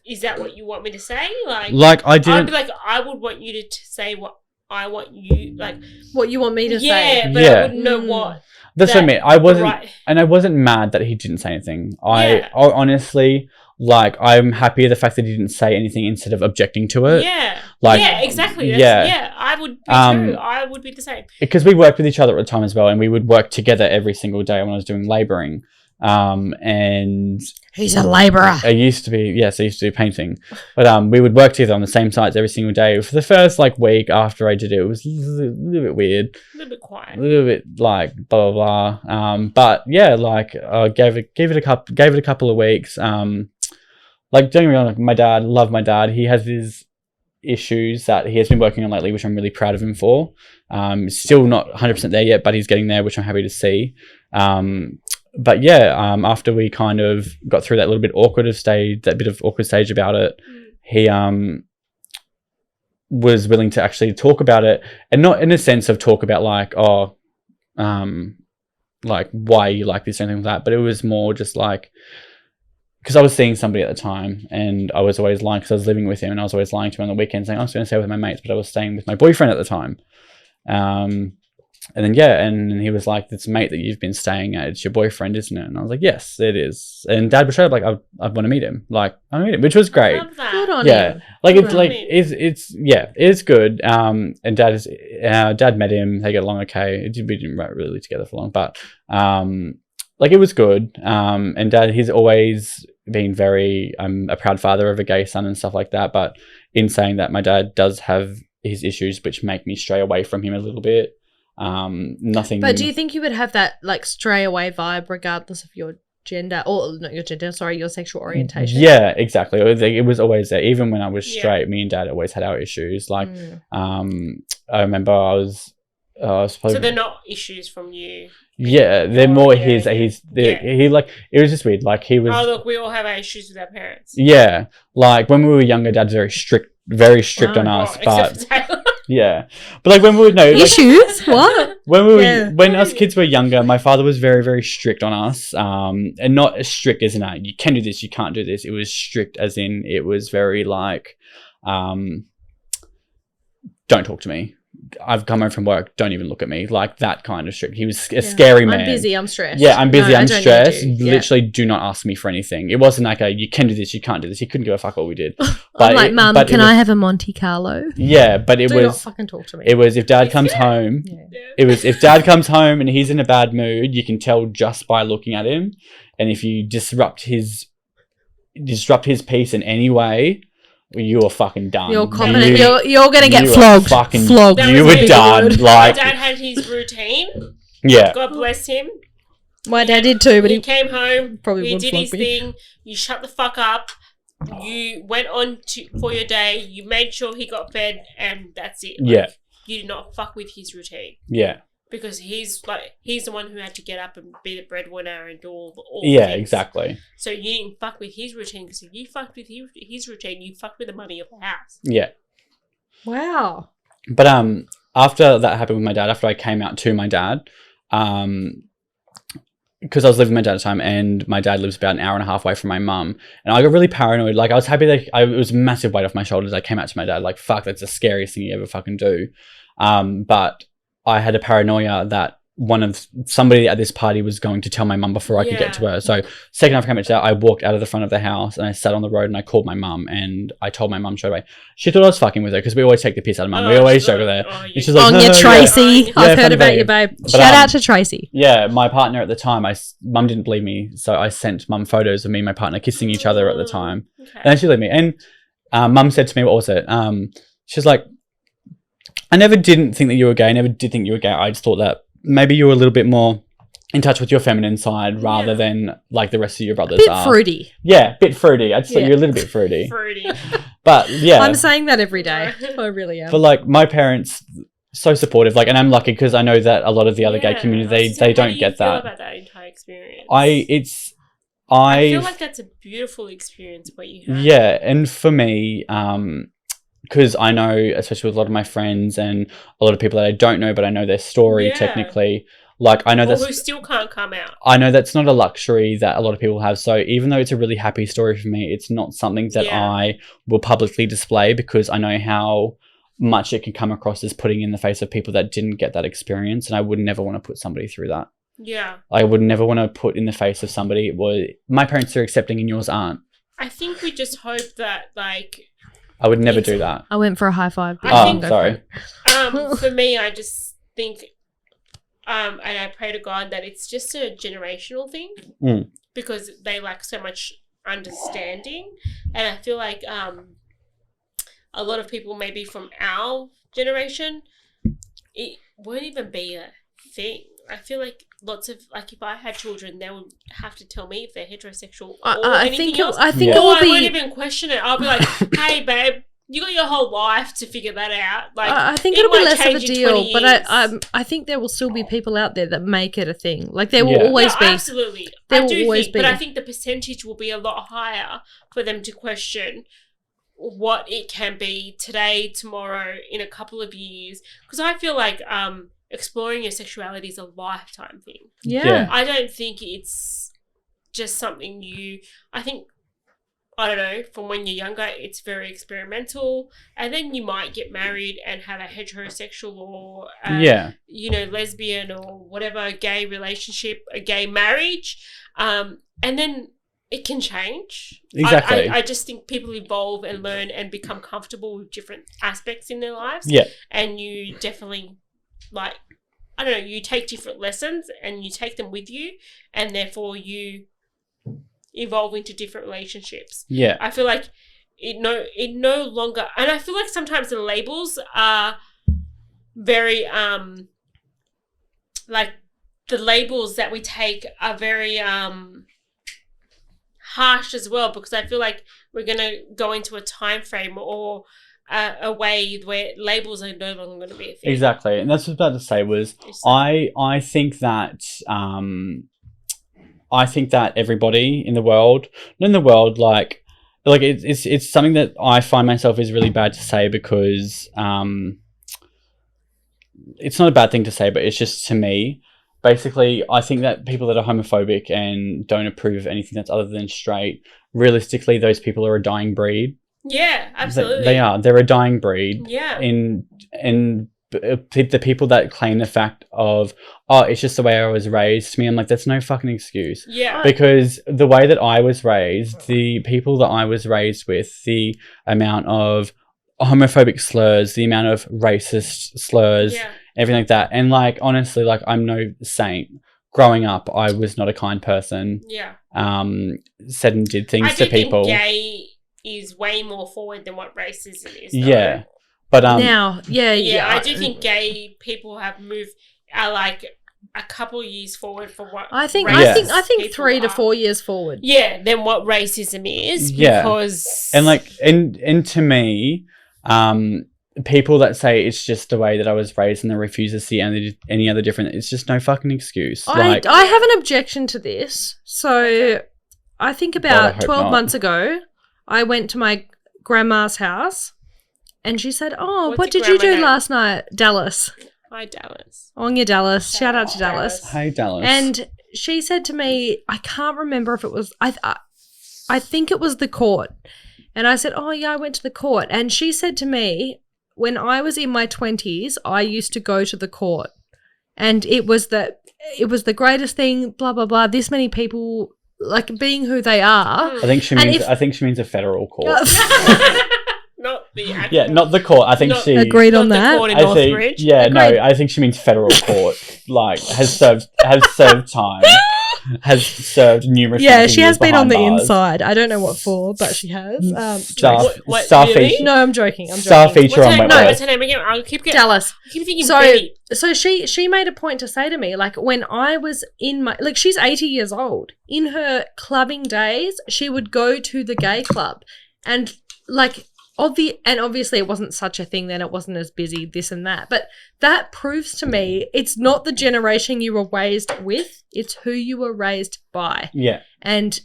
is that what you want me to say? Like I didn't. I'd be like, I would want you to say what I want you, like, What you want me to say? yeah, but Yeah. I wouldn't know what. That's what I mean. Right. I wasn't mad that he didn't say anything. Yeah. I honestly, like, I'm happy the fact that he didn't say anything instead of objecting to it. Yeah. Like, yeah, exactly. yeah. Yeah, I would be too. I would be the same. Because we worked with each other at the time as well, and we would work together every single day when I was doing labouring. And He's a labourer. I used to do painting, but we would work together on the same sites every single day. For the first like week after I did it, it was a little bit weird, A little bit quiet. a little bit like blah blah blah. But yeah, like I gave it a couple of weeks. Like, don't get me wrong, love my dad. He has his issues that he has been working on lately, which I'm really proud of him for. Still not 100% there yet, but he's getting there, which I'm happy to see. But yeah, after we kind of got through that little bit awkward stage about it, he was willing to actually talk about it, and not in a sense of talk about like, like why you like this or anything like that, but it was more just like, because I was seeing somebody at the time, and I was always lying because I was living with him, and I was always lying to him on the weekend saying I was going to stay with my mates, but I was staying with my boyfriend at the time. And then, and he was like, this mate that you've been staying at, it's your boyfriend, isn't it? And I was like, yes, it is. And Dad was like, I want to meet him. Like, I want to meet him, which was great. Love that. Good on Yeah. him. Like, Good it's on like, him. it's good. And Dad met him. They get along okay. We didn't work really together for long, but, like, it was good. And Dad, he's always been very, a proud father of a gay son and stuff like that. But in saying that, my dad does have his issues, which make me stray away from him a little bit. Nothing. But do you think you would have that like stray away vibe regardless of your gender, or not your gender, sorry, your sexual orientation? Yeah, exactly. It was always there. Even when I was Yeah. straight, me and Dad always had our issues. Like, I remember I was So they're not issues from you. yeah, they're Oh, more yeah, his. yeah. He like, it was just weird. Like, he was. Oh, look, we all have our issues with our parents. Yeah, like when we were younger, Dad's very strict on Wow. us. Oh, But except for Taylor. yeah, but like when we were like, Issues? What? when we were Yeah. when us kids were younger, my father was very, very strict on us. And not as strict as in you can do this, you can't do this. It was strict as in it was very like, don't talk to me. I've come home from work. Don't even look at me. Like that kind of strict. He was a scary man. I'm busy. I'm stressed. Yeah, I'm busy. No, I I'm don't need stressed. you. Yeah. Literally, do not ask me for anything. It wasn't like you can do this, you can't do this. He couldn't give a fuck what we did. I'm like, Mum, but it can was- I have a Monte Carlo? Yeah, but it Do not was. fucking talk to me. It was if Dad comes home. Yeah. Yeah. It was if Dad comes home and he's in a bad mood, you can tell just by looking at him. And if you disrupt his peace in any way, you are fucking done. You're confident. You- You're gonna get you are flogged. fucking- Flogged. That you was were me. done. My Like, dad had his routine. yeah, God bless him. My dad did too, but He he came home. probably He would did flog his me. thing. You shut the fuck up. You went on for your day. You made sure he got fed, and that's it. Like, Yeah. You did not fuck with his routine yeah, because he's the one who had to get up and be the breadwinner and do all yeah, things. exactly. So you didn't fuck with his routine because if you fucked with his routine, you fucked with the money of the house. Yeah. Wow. But after that happened with my dad, after I came out to my dad, because I was living with my dad at the time, and my dad lives about an hour and a half away from my mum, and I got really paranoid. Like, I was happy that it was a massive weight off my shoulders. I came out to my dad like, "Fuck, that's the scariest thing you ever fucking do." But I had a paranoia that somebody at this party was going to tell my mum before I could get to her. So second after I came out to that, I walked out of the front of the house and I sat on the road and I called my mum, and I told my mum straight away. She thought I was fucking with her because we always take the piss out of mum. We always joke with her. And she's like, On your "Oh, yeah." Tracy. Yeah, I've heard funny about babe. you, babe. But, Shout out to Tracy. Yeah, my partner at the time, mum didn't believe me, so I sent mum photos of me and my partner kissing each other at the time. Okay. And she believed me. And mum said to me, what was it? She's like, I never didn't think that you were gay. I never did think you were gay. I just thought that maybe you were a little bit more in touch with your feminine side rather than like the rest of your brothers Bit are. fruity. Yeah, bit fruity. I just thought Yeah. you were a little bit fruity. Fruity. But yeah. I'm saying that every day. I really am. But like my parents, so supportive. Like, and I'm lucky because I know that a lot of the other gay community, So they how don't do you get feel that. about that entire experience? I feel like that's a beautiful experience what you have. Yeah, and for me, because I know, especially with a lot of my friends and a lot of people that I don't know, but I know their story Yeah. technically. Like, I know Or that's who still can't come out. I know that's not a luxury that a lot of people have. So even though it's a really happy story for me, it's not something that Yeah. I will publicly display because I know how much it can come across as putting in the face of people that didn't get that experience, and I would never want to put somebody through that. Yeah. I would never want to put in the face of somebody, well, my parents are accepting and yours aren't. I think we just hope that, like... I would never do that. I went for a high five. I think- sorry. For me, I just think, and I pray to God that it's just a generational thing because they lack so much understanding. And I feel like a lot of people maybe from our generation, it won't even be a thing. I feel like lots of, like, if I had children, they would have to tell me if they're heterosexual or anything else. I think Yeah. it Or will I be. won't even question it. I'll be like, hey, babe, you got your whole life to figure that out. Like, I think it it'll be might less of a change in deal, 20 but years. I think there will still be people out there that make it a thing. Like there will Yeah. always No, be. absolutely. There I will do always think, but be. I think the percentage will be a lot higher for them to question what it can be today, tomorrow, in a couple of years. Because I feel like exploring your sexuality is a lifetime thing. Yeah. I don't think it's just something I think, I don't know, from when you're younger, it's very experimental. And then you might get married and have a heterosexual or, lesbian or whatever gay relationship, a gay marriage. And then it can change. Exactly. I just think people evolve and learn and become comfortable with different aspects in their lives. Yeah. And you definitely, like, I don't know, you take different lessons and you take them with you, and therefore you evolve into different relationships. Yeah. I feel like it no longer, and I feel like sometimes the labels are very like the labels that we take are very harsh as well, because I feel like we're gonna go into a time frame or a way where labels are no longer going to be a thing. Exactly. And that's what I was about to say was I think that everybody in the world, not in the world, like it's something that I find myself is really bad to say because it's not a bad thing to say, but it's just, to me, basically, I think that people that are homophobic and don't approve of anything that's other than straight, realistically, those people are a dying breed. Yeah, absolutely. They are. They're a dying breed. Yeah. And the people that claim the fact of, oh, it's just the way I was raised, to me, I'm like, that's no fucking excuse. Yeah. Because the way that I was raised, the people that I was raised with, the amount of homophobic slurs, the amount of racist slurs, everything like that. And, like, honestly, like, I'm no saint. Growing up, I was not a kind person. Yeah. Said and did things to people. I think gay is way more forward than what racism is. Though. Yeah. But I do think gay people have moved like a couple years forward for what I think 3 to 4 years forward. Yeah, than what racism is. Yeah. Because and to me, people that say it's just the way that I was raised and they refuse to see any other different, it's just no fucking excuse. I have an objection to this. So I think about 12 months ago, I went to my grandma's house and she said, "Oh, what did you do last night, Dallas?" Hi, Dallas. On your Dallas. Shout out to Dallas. Hey, Dallas. And she said to me, I can't remember if it was, I think it was the court. And I said, "Oh, yeah, I went to the court." And she said to me, when I was in my 20s, I used to go to the court. And it was the greatest thing, blah, blah, blah. This many people, like, being who they are. I think she means a federal court. Not the actual. Yeah, not the court. I think she agreed on that. The court in Northbridge. Yeah, agreed. No, I think she means federal court. Like, has served time. Has served numerous. Yeah, she has been on the bars. inside. I don't know what for, but she has. Star really? feature. No, I'm joking. Star feature on Wentworth. What's her name again? I'll keep getting Dallas. I keep thinking Betty. So she made a point to say to me, like, when I was in my, like, she's 80 years old. In her clubbing days, she would go to the gay club, and like. Obviously it wasn't such a thing then, it wasn't as busy, this and that. But that proves to me it's not the generation you were raised with, it's who you were raised by. Yeah. And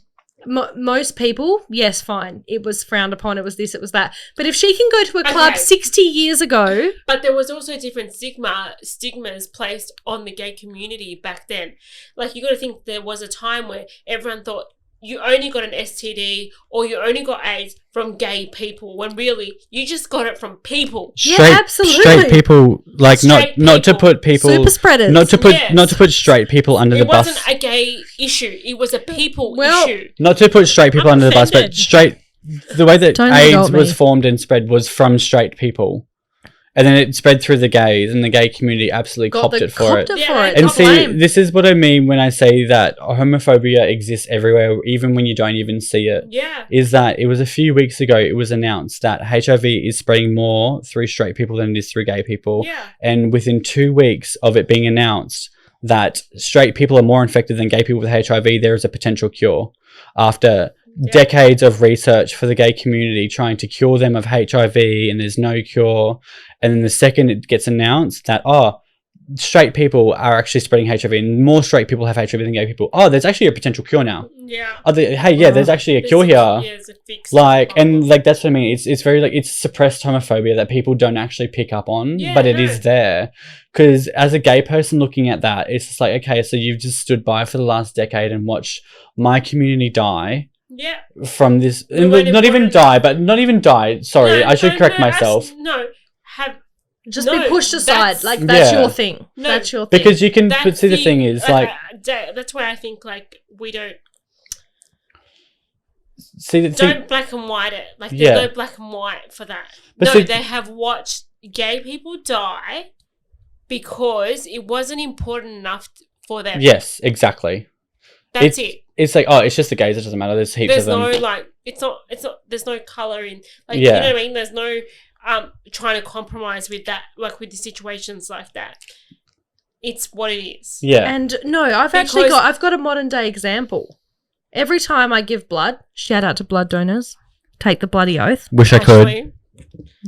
most people, yes, fine. It was frowned upon, it was this, it was that. But if she can go to a club 60 years ago. But there was also different stigmas placed on the gay community back then. Like, you got to think there was a time where everyone thought you only got an STD or you only got AIDS from gay people, when really you just got it from people. Absolutely. Straight people, like Straight not to people. put people Super spreaders. not to put straight people under the It bus. wasn't a gay issue. It was a people Well, issue. Not to put straight people I'm under the bus, but offended. the way that Don't AIDS insult was me. formed and spread was from straight people. And then it spread through the gays, and the gay community absolutely copped it for it. Yeah, And Top see, blame. this is what I mean when I say that homophobia exists everywhere, even when you don't even see it. Yeah. Is that it was a few weeks ago, it was announced that HIV is spreading more through straight people than it is through gay people. Yeah. And within 2 weeks of it being announced that straight people are more infected than gay people with HIV, there is a potential cure. After decades of research for the gay community trying to cure them of HIV, and there's no cure. And then the second it gets announced that, straight people are actually spreading HIV and more straight people have HIV than gay people. There's actually a potential cure now. Yeah. There's actually a cure here. There's a fix. That's what I mean. It's very it's suppressed homophobia that people don't actually pick up on, but it is there. Because as a gay person looking at that, it's just like, okay, so you've just stood by for the last decade and watched my community die. Yeah. From this, won't not even die. Sorry, No, I should correct myself. Just be pushed aside. That's your thing. No, that's your thing. Because you can, but see, the thing is, that's why I think we don't see, don't black and white it. There's no black and white for that. But they have watched gay people die because it wasn't important enough for them. Yes, exactly. That's it. It's like, it's just the gays. It doesn't matter. There's heaps of them. There's no it's not. There's no color in you know what I mean. There's no trying to compromise with that, with the situations like that. It's what it is. Yeah. And no, I've got a modern day example. Every time I give blood, shout out to blood donors, take the bloody oath. Wish I could.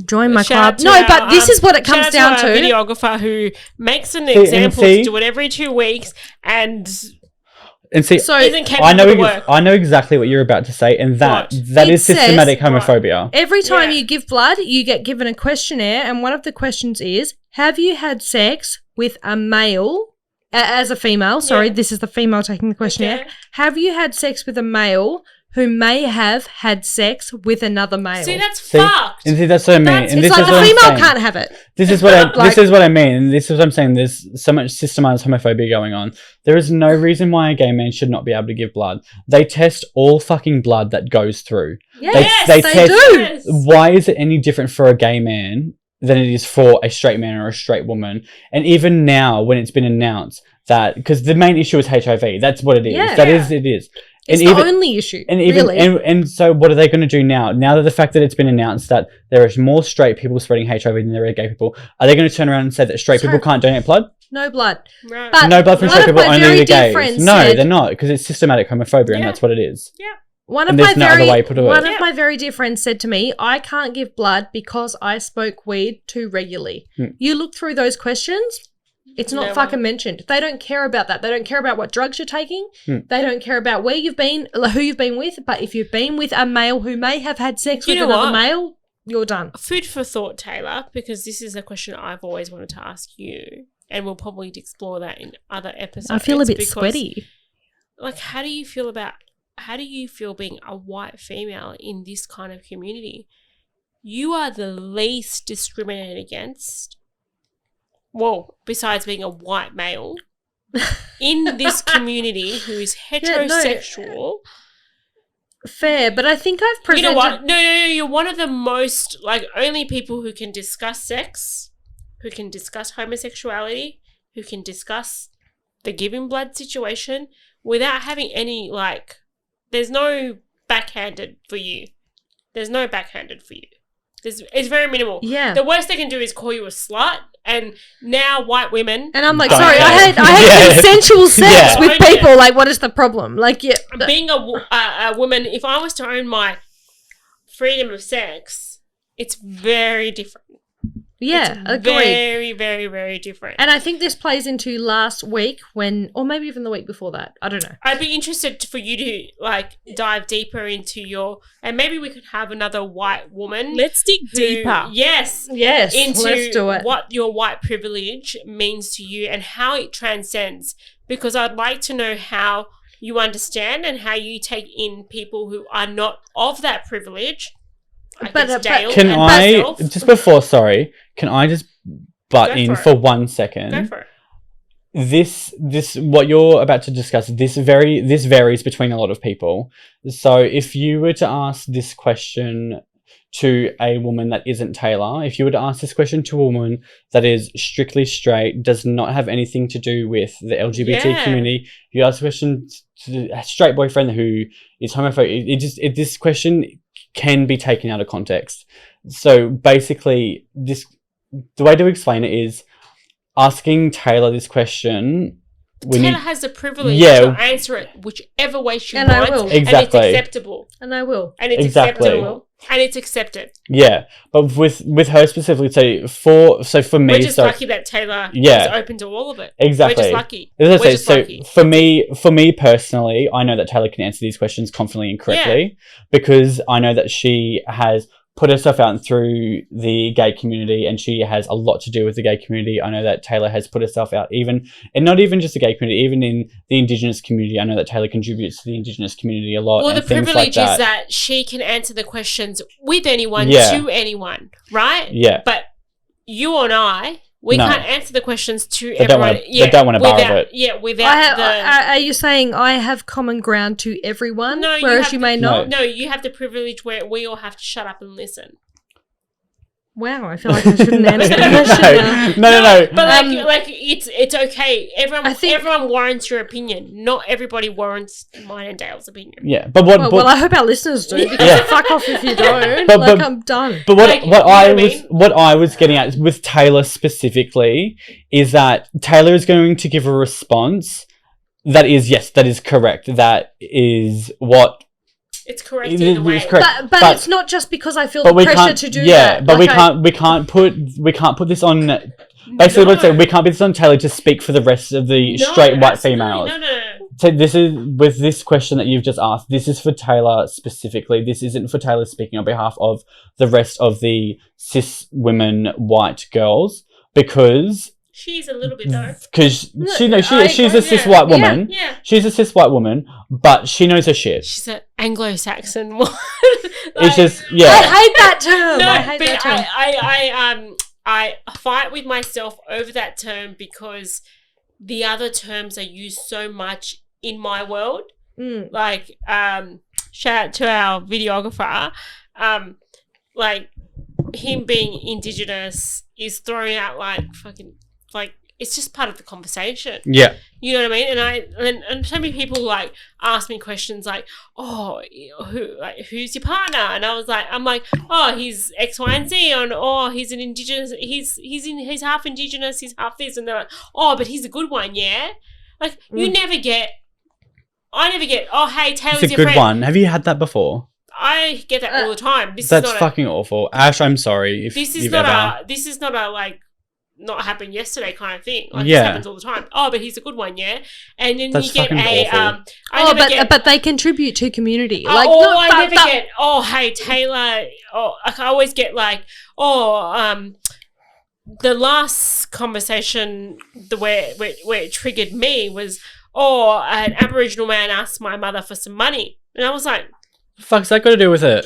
Join my Shout club. No, but this is what it comes down to. Our videographer who makes an example to do it every 2 weeks and see, so isn't capable I know of work. I know exactly what you're about to say, and that is systematic homophobia. Every time you give blood, you get given a questionnaire, and one of the questions is, have you had sex with a male, as a female, this is the female taking the questionnaire, have you had sex with a male who may have had sex with another male? See, that's fucked. And see, that's what I mean. And it's this like is the what female I'm saying. can't have it. This is what I mean. And this is what I'm saying. There's so much systemized homophobia going on. There is no reason why a gay man should not be able to give blood. They test all fucking blood that goes through. Yes, they they test, do. Yes. Why is it any different for a gay man than it is for a straight man or a straight woman? And even now, when it's been announced that, because the main issue is HIV. That's what it is. Yeah. It is. It's the only issue, really. And so what are they going to do now? Now that the fact that it's been announced that there is more straight people spreading HIV than there are gay people, are they going to turn around and say that straight people can't donate blood? No blood. Right. But no blood from straight people, only the gays. No, said, they're not, because it's systematic homophobia, and that's what it is. Yeah. One of my very dear friends said to me, I can't give blood because I smoke weed too regularly. You look through those questions, it's not fucking mentioned. They don't care about that. They don't care about what drugs you're taking. They don't care about where you've been, who you've been with. But if you've been with a male who may have had sex with another male, you're done. Food for thought, Taylor, because this is a question I've always wanted to ask you, and we'll probably explore that in other episodes. I feel a bit sweaty. How do you feel being a white female in this kind of community? You are the least discriminated against. Well, besides being a white male in this community who is heterosexual. Fair, but I think I've presented... You know what? No, you're one of the most, only people who can discuss sex, who can discuss homosexuality, who can discuss the giving blood situation without having any, there's no backhanded for you. It's very minimal. Yeah. The worst they can do is call you a slut, and now white women... And I'm like, sorry, I had consensual sex with people. What is the problem? Being a woman, if I was to own my freedom of sex, it's very different. Yeah, it's agreed. Very, very, very different. And I think this plays into last week or maybe even the week before that. I don't know. I'd be interested for you to dive deeper into and maybe we could have another white woman. Let's dig deeper. Yes. Into let's do it. What your white privilege means to you and how it transcends. Because I'd like to know how you understand and how you take in people who are not of that privilege. Dale can and I myself. just before? Sorry, can I just butt in for 1 second? Go for it. This what you're about to discuss. This varies between a lot of people. So if you were to ask this question to a woman that isn't Taylor, if you were to ask this question to a woman that is strictly straight, does not have anything to do with the LGBT community, you ask a question to a straight boyfriend who is homophobic, this question can be taken out of context. So basically, the way to explain it is asking Taylor this question. Taylor has the privilege to answer it whichever way she wants. I will. Exactly. And it's acceptable. And I will. And it's acceptable. And it's accepted. Yeah. But with her specifically, for me... We're just lucky that Taylor is open to all of it. Exactly. We're just lucky. Lucky. For me personally, I know that Taylor can answer these questions confidently and correctly because I know that she has put herself out through the gay community and she has a lot to do with the gay community. I know that Taylor has put herself out and not even just the gay community, even in the Indigenous community. I know that Taylor contributes to the Indigenous community a lot. Well, the privilege is that she can answer the questions with anyone, to anyone, right? Yeah. But you and I, we can't answer the questions to everyone. They don't want to borrow it. Yeah, without are you saying I have common ground to everyone, whereas you may not? No, you have the privilege where we all have to shut up and listen. Wow, I feel like I shouldn't answer that question. No. But it's okay. Everyone warrants your opinion. Not everybody warrants mine and Dale's opinion. Yeah, but well, I hope our listeners do. Because fuck off if you don't. I'm done. But what I was getting at with Taylor specifically is that Taylor is going to give a response that is correct. That is what. It's correct in a way. It's correct. But it's not just because I feel the pressure to do that. Yeah, but we can't put this on. Basically, what I'm saying, we can't put this on Taylor to speak for the rest of the straight white females. No. So this is with this question that you've just asked. This is for Taylor specifically. This isn't for Taylor speaking on behalf of the rest of the cis women white girls because. She's a little bit though. Because she's a cis white woman. Yeah. She's a cis white woman, but she knows her shit. She's an Anglo-Saxon one. It's just I hate that term. I fight with myself over that term because the other terms are used so much in my world. Like, shout out to our videographer. Like him being Indigenous is throwing out like fucking. Like, it's just part of the conversation. Yeah. You know what I mean? And so many people, like, ask me questions like, oh, who's your partner? And I'm like, oh, he's X, Y, and Z. And, oh, he's an Indigenous. He's half Indigenous. He's half this. And they're like, oh, but he's a good one, yeah? Like, I never get, oh, hey, Taylor's your friend. It's a good one. Have you had that before? I get that all the time. That's fucking awful. Ash, I'm sorry. This is not a, like, not happened yesterday kind of thing. Like, this happens all the time. Oh, but he's a good one, yeah? And then you get but they contribute to community. I never get, oh, hey, Taylor. Oh, I always get like, the last conversation where it triggered me was, an Aboriginal man asked my mother for some money. And I was like, the fuck's that got to do with it?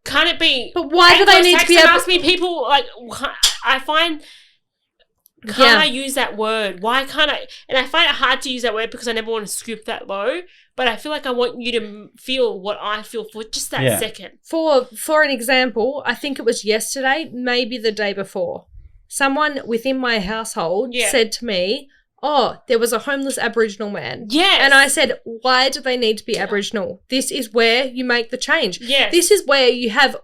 Can't it be? But why do they need to be ask me people, like, I find... Can't I use that word? Why can't I? And I find it hard to use that word because I never want to scoop that low. But I feel like I want you to feel what I feel for just that second. For an example, I think it was yesterday, maybe the day before. Someone within my household said to me, oh, there was a homeless Aboriginal man. Yes. And I said, why do they need to be Aboriginal? This is where you make the change. Yes. This is where you have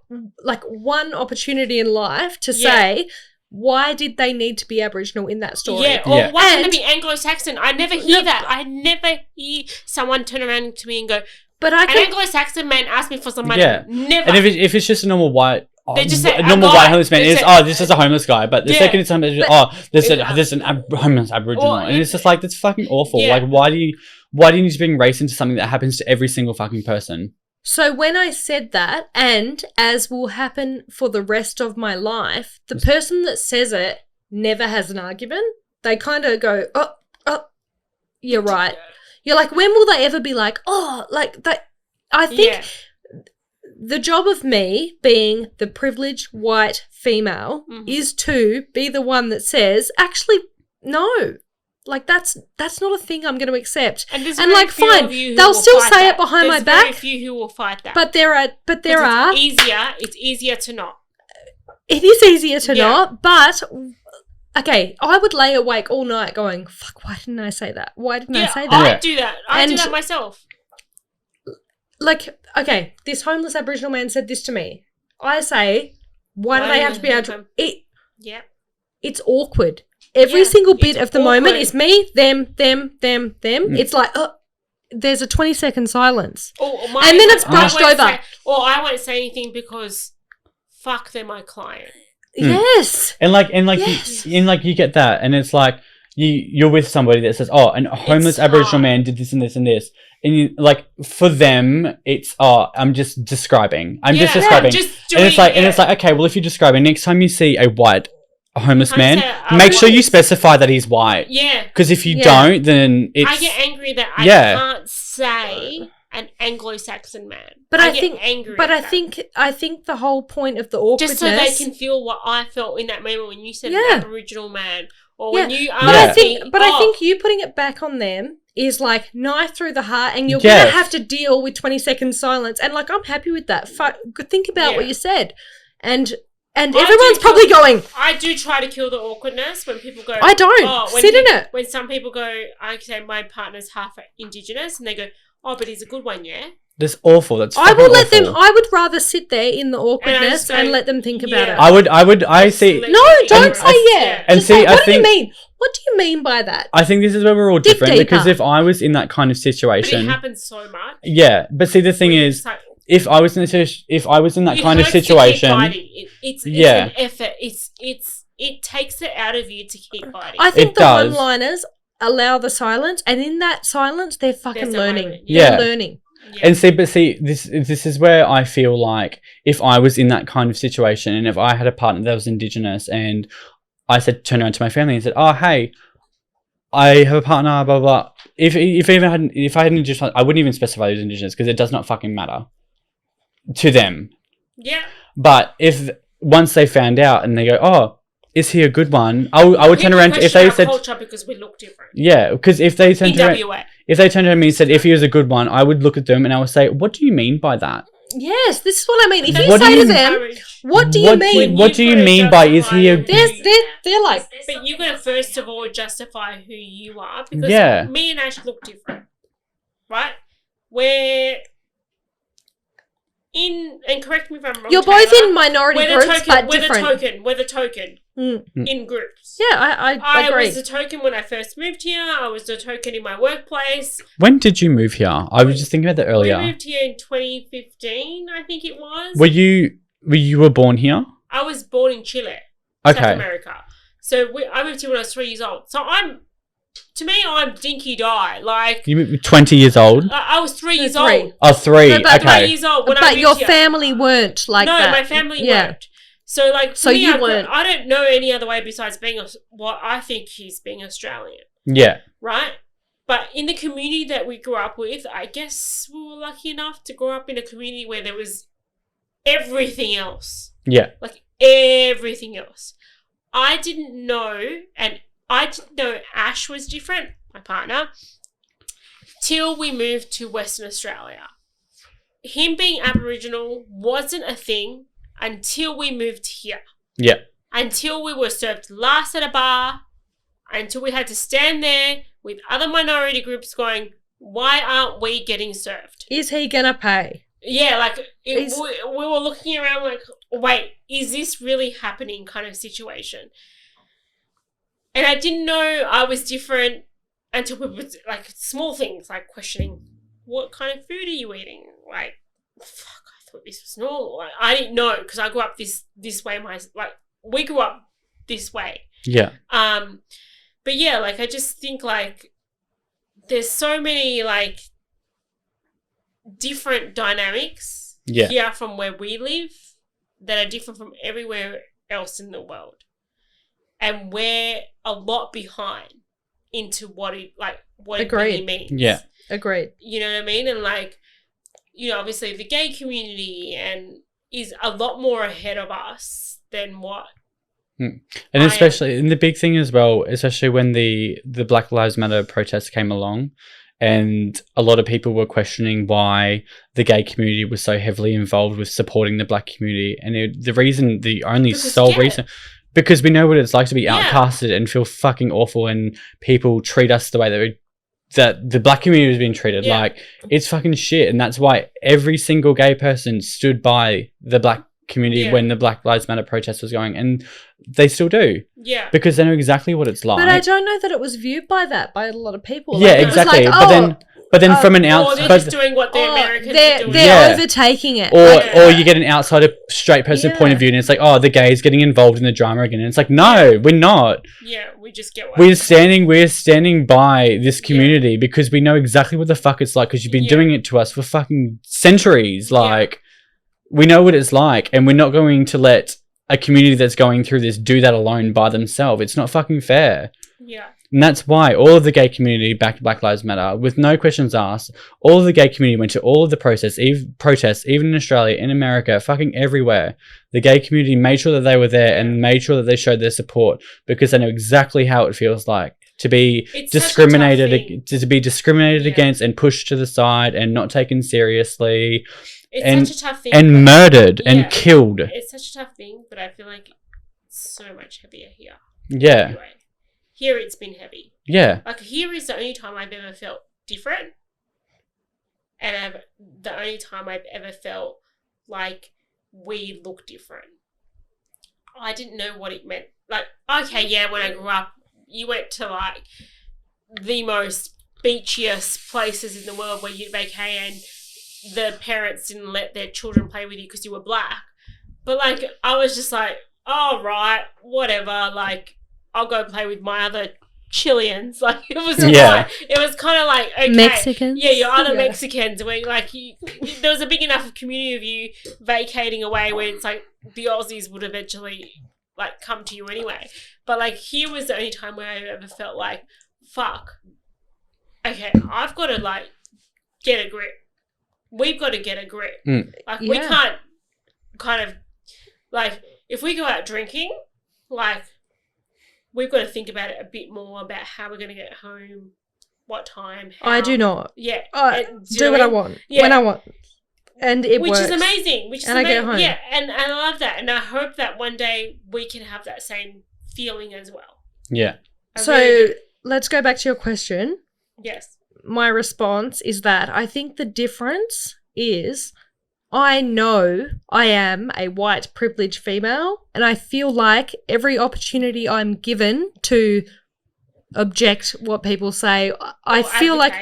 like one opportunity in life to say... Why did they need to be Aboriginal in that story? Yeah, or why can't it be Anglo-Saxon? I never hear that. I never hear someone turn around to me and go, an Anglo-Saxon man asked me for some money. Yeah. Never. And if it's just a normal white... They just say, white homeless man this is a homeless guy. But the second it's something, there's an homeless Aboriginal. And it's just like, that's fucking awful. Yeah. Like, why do you need to bring race into something that happens to every single fucking person? So when I said that, and as will happen for the rest of my life, the person that says it never has an argument. They kind of go, oh, you're right. You're like, when will they ever be like, oh, like that? I think the job of me being the privileged white female is to be the one that says, actually, no. Like, that's not a thing I'm going to accept. And like, fine, they'll still say it behind my back. There's very few who will fight that. But there are. It's easier to not. It is easier to not, but... Okay, I would lay awake all night going, fuck, why didn't I say that? Why didn't I say that? I do that. I do that myself. Like, okay, this homeless Aboriginal man said this to me. I say, why do they have to be able to... It's awkward. Every single bit of the moment is me, them. It's like, there's a 20-second silence. And then it's brushed over. Or I won't say anything because fuck, they're my client. Yes. And you get that, and it's like you're with somebody that says, "Oh, a homeless Aboriginal man did this and this and this," and you like for them, it's I'm just describing. I'm just describing, and it's like okay, well, if you're describing, next time you see a homeless man, make sure you specify that he's white. Yeah. Because if you don't, then I get angry that I can't say an Anglo-Saxon man. But I think the whole point of the awkwardness, just so they can feel what I felt in that moment when you said an Aboriginal man, or when you I think you putting it back on them is like knife through the heart, and you're gonna have to deal with 20-second silence. And like, I'm happy with that. Think about what you said, and everyone's probably going. I do try to kill the awkwardness when people go. I don't sit in it. When some people go, I say my partner's half Indigenous, and they go, "Oh, but he's a good one, yeah." That's awful. That's I will let them. I would rather sit there in the awkwardness and let them think about it. I see. No, don't say yeah. And see, what do you mean? What do you mean by that? I think this is where we're all different, because if I was in that kind of situation, but it happens so much. Yeah, but see, the thing is, if I was in that kind of situation, it's an effort. It takes it out of you to keep fighting. I think the one-liners allow the silence, and in that silence, they're fucking learning. They're learning. Yeah. And see, this is where I feel like if I was in that kind of situation, and if I had a partner that was Indigenous, and I turned around to my family and said, "Oh, hey, I have a partner, blah blah." If I had Indigenous, I wouldn't even specify who's Indigenous, because it does not fucking matter to them. Yeah. But if once they found out and they go, "Oh, is he a good one?" I would turn around if they said culture because we look different. Yeah, because if they turned around to me and said if he was a good one, I would look at them and I would say, "What do you mean by that?" Yes, this is what I mean. If you say to them, "What do you mean?" What do you mean by is he a? They're like, but you're gonna first of all justify who you are, because me and Ash look different, right? We're in, and correct me if I'm wrong, you're both in minority groups, but different. We're the token in groups. Yeah, I agree. I was the token when I first moved here. I was the token in my workplace. When did you move here? I was just thinking about that earlier. We moved here in 2015, I think it was. Were you born here? I was born in Chile, South America. So I moved here when I was 3 years old. So I'm dinky die. Like, you moved 20 years old? I was 3 years old. Oh, 3. No, but 3 years old when I moved your here. family weren't like that. No, my family weren't. So like, so you weren't. I don't know any other way besides being what I think is being Australian. Yeah. Right? But in the community that we grew up with, I guess we were lucky enough to grow up in a community where there was everything else. Yeah. Like everything else. I didn't know Ash was different, my partner, till we moved to Western Australia. Him being Aboriginal wasn't a thing until we moved here. Yeah. Until we were served last at a bar, until we had to stand there with other minority groups going, why aren't we getting served? Is he going to pay? Yeah, like we were looking around like, wait, is this really happening kind of situation? And I didn't know I was different until we were like small things like questioning, what kind of food are you eating? Like, fuck, I thought this was normal. Like, I didn't know because I grew up this way. We grew up this way. Yeah. But yeah, like I just think like there's so many like different dynamics here from where we live that are different from everywhere else in the world. And we're a lot behind into what it really means. Yeah. Agreed. You know what I mean? And like, you know, obviously the gay community and is a lot more ahead of us than what. And especially, and the big thing as well, especially when the Black Lives Matter protests came along, and a lot of people were questioning why the gay community was so heavily involved with supporting the black community. And reason, because we know what it's like to be outcasted and feel fucking awful, and people treat us the way that the black community has been treated. Like, it's fucking shit. And that's why every single gay person stood by the black community when the Black Lives Matter protest was going, and they still do. Yeah. Because they know exactly what it's like. But I don't know that it was viewed by a lot of people. Yeah, like, exactly. But then from an outside, they're just doing what the Americans are doing. They're overtaking it. Or you get an outsider straight person point of view, and it's like, oh, the gays getting involved in the drama again. And it's like, no, we're not. Yeah, we just get. We're standing by this community because we know exactly what the fuck it's like, because you've been doing it to us for fucking centuries. Like, we know what it's like, and we're not going to let a community that's going through this do that alone by themselves. It's not fucking fair. Yeah. And that's why all of the gay community backed Black Lives Matter with no questions asked. All of the gay community went to all of the protests, even in Australia, in America, fucking everywhere. The gay community made sure that they were there and made sure that they showed their support, because they know exactly how it feels like to be discriminated against and pushed to the side and not taken seriously. It's such a tough thing. And murdered and killed. It's such a tough thing, but I feel like it's so much heavier here. Yeah. Anyway. Here it's been heavy. Yeah. Like, here is the only time I've ever felt different. And the only time I've ever felt like we look different. I didn't know what it meant. Like, okay, yeah, when I grew up, you went to, like, the most beachiest places in the world where you'd vacay, and the parents didn't let their children play with you because you were black. But, like, I was just like, oh, right, whatever, like, I'll go play with my other Chileans. Like, it was fine. It was kind of like, okay. Mexicans. Yeah, your other Mexicans, where, like, there was a big enough community of you vacating away where it's like the Aussies would eventually, like, come to you anyway. But, like, here was the only time where I ever felt like, fuck, okay, I've got to, like, get a grip. We've got to get a grip. Like, we can't kind of, like, if we go out drinking, like, we've got to think about it a bit more about how we're going to get home, what time. How. I do not. Yeah. Do what I want, when I want. And it works. Which is amazing. I get home. Yeah, and I love that. And I hope that one day we can have that same feeling as well. Yeah. Let's go back to your question. Yes. My response is that I think the difference is I know I am a white privileged female, and I feel like every opportunity I'm given to object what people say, I feel like,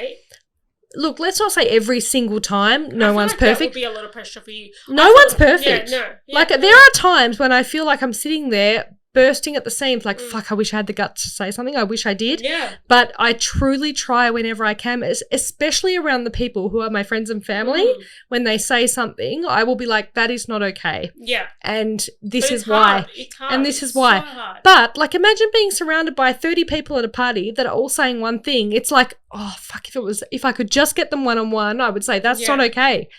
look, let's not say every single time no one's perfect. That would be a lot of pressure for you. No one's perfect. Yeah, no. Yeah, like, there are times when I feel like I'm sitting there bursting at the seams, like, fuck, I wish I had the guts to say something. I wish I did. Yeah. But I truly try whenever I can, especially around the people who are my friends and family. When they say something, I will be like, that is not okay. Yeah. And this is why. It's hard. And this is why. So hard. But, like, imagine being surrounded by 30 people at a party that are all saying one thing. It's like, oh, fuck, if I could just get them one-on-one, I would say that's not okay.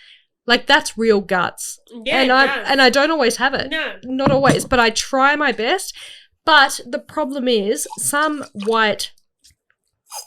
Like, that's real guts. Yeah, and I don't always have it. No. Not always, but I try my best. But the problem is some white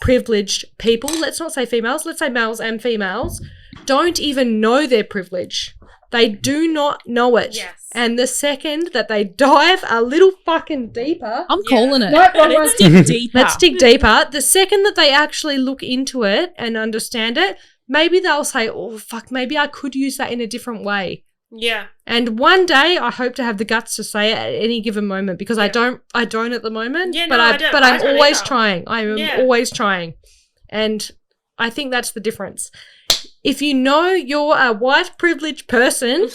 privileged people, let's not say females, let's say males and females, don't even know their privilege. They do not know it. Yes. And the second that they dive a little fucking deeper. I'm calling it. Let's dig deeper. Let's dig deeper. The second that they actually look into it and understand it, maybe they'll say, oh, fuck, maybe I could use that in a different way. Yeah. And one day I hope to have the guts to say it at any given moment, because I don't at the moment. Yeah, but I'm always trying. I am always trying. And I think that's the difference. If you know you're a white privileged person,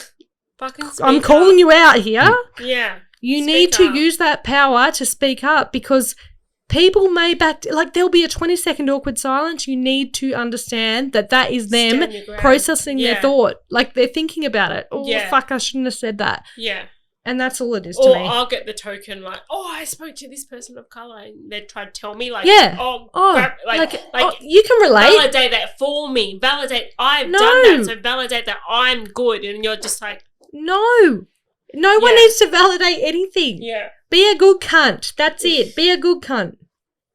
I'm calling you out here. Yeah. You need to use that power to speak up, because people may there'll be a 20-second awkward silence. You need to understand that is them processing their thought. Like, they're thinking about it. Oh, fuck, I shouldn't have said that. Yeah. And that's all it is to Or me. I'll get the token like, oh, I spoke to this person of color, and they try to tell me like, Yeah. like you can relate. validate that for me. Validate I've No. done that, so validate that I'm good, and you're just like, No one Yeah. needs to validate anything. yeah. Be a good cunt. That's it. Be a good cunt.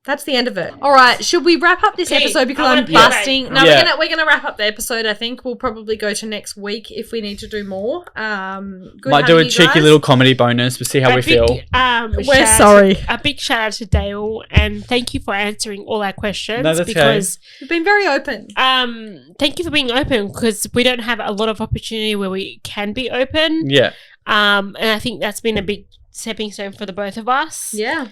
That's the end of it. All right, should we wrap up this Okay, episode because I wanna I'm pee, busting? No, Yeah. we're gonna wrap up the episode. I think we'll probably go to next week if we need to do more. Good Might do having a you cheeky guys. little comedy bonus. We'll see how we feel. We're sorry. A big shout out to Dale, and thank you for answering all our questions. No, that's because We've been very open. thank you for being open, because we don't have a lot of opportunity where we can be open. Yeah. And I think that's been a big stepping stone for the both of us. Yeah.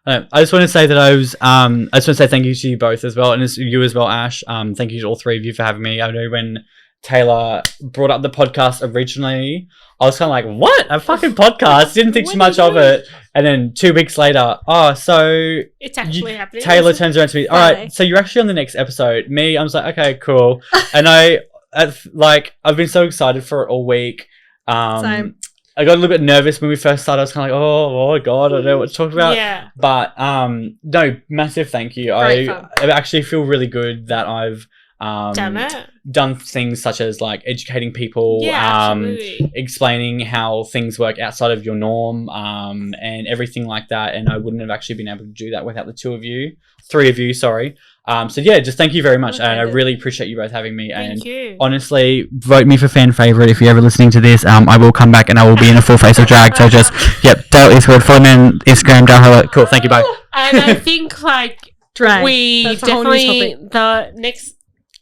I just want to say that I just want to say thank you to you both as well, and it's you as well, Ash. Thank you to all three of you for having me. I know when Taylor brought up the podcast originally, I was kind of like, what? A fucking podcast? Didn't think too much of it. And then 2 weeks later, so It's actually happening. Taylor turns around to me, all Friday. right, so you're actually on the next episode. Me, I was like, okay, cool. And I've been so excited for it all week. Same. I got a little bit nervous when we first started. I was kind of like, oh God, I don't know what to talk about. Yeah. But no, massive thank you. Great I fun. actually feel really good that I've Done it. things such as like educating people, Yeah, absolutely. explaining how things work outside of your norm, and everything like that. And I wouldn't have actually been able to do that without the three of you, sorry. So yeah, just thank you very much. And I really appreciate you both having me. Thank And you. honestly, vote me for fan favorite if you're ever listening to this. I will come back and I will be in a full face of drag. So just, Dale Eastwood, follow me on Instagram, Dale Howard. Cool, thank you, bye. And I think Drag. we That's a whole new definitely, topic. the next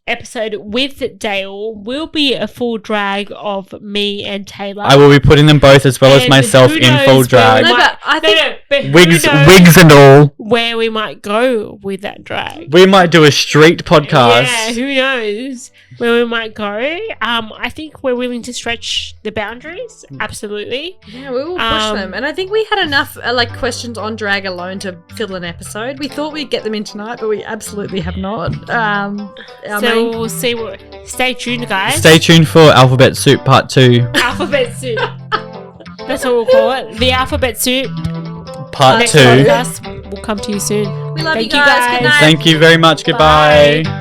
episode with Dale will be a full drag of me and Taylor. I will be putting them both as well as And myself who in knows full where drag. we No, might- but I think but who Wigs knows and all. where we might go with that drag. We might do a street podcast. Yeah, who knows where we might go. I think we're willing to stretch the boundaries. Absolutely. yeah, we will push them. And I think we had enough questions on drag alone to fill an episode. We thought we'd get them in tonight, but we absolutely have not. So we'll see what. Stay tuned, guys. Stay tuned for Alphabet Soup Part 2. Alphabet Soup. That's what we'll call it. The Alphabet Soup. Part Next 2. podcast will come to you soon. we love Thank you you guys. Good guys. night. Thank you very much. Goodbye. Bye.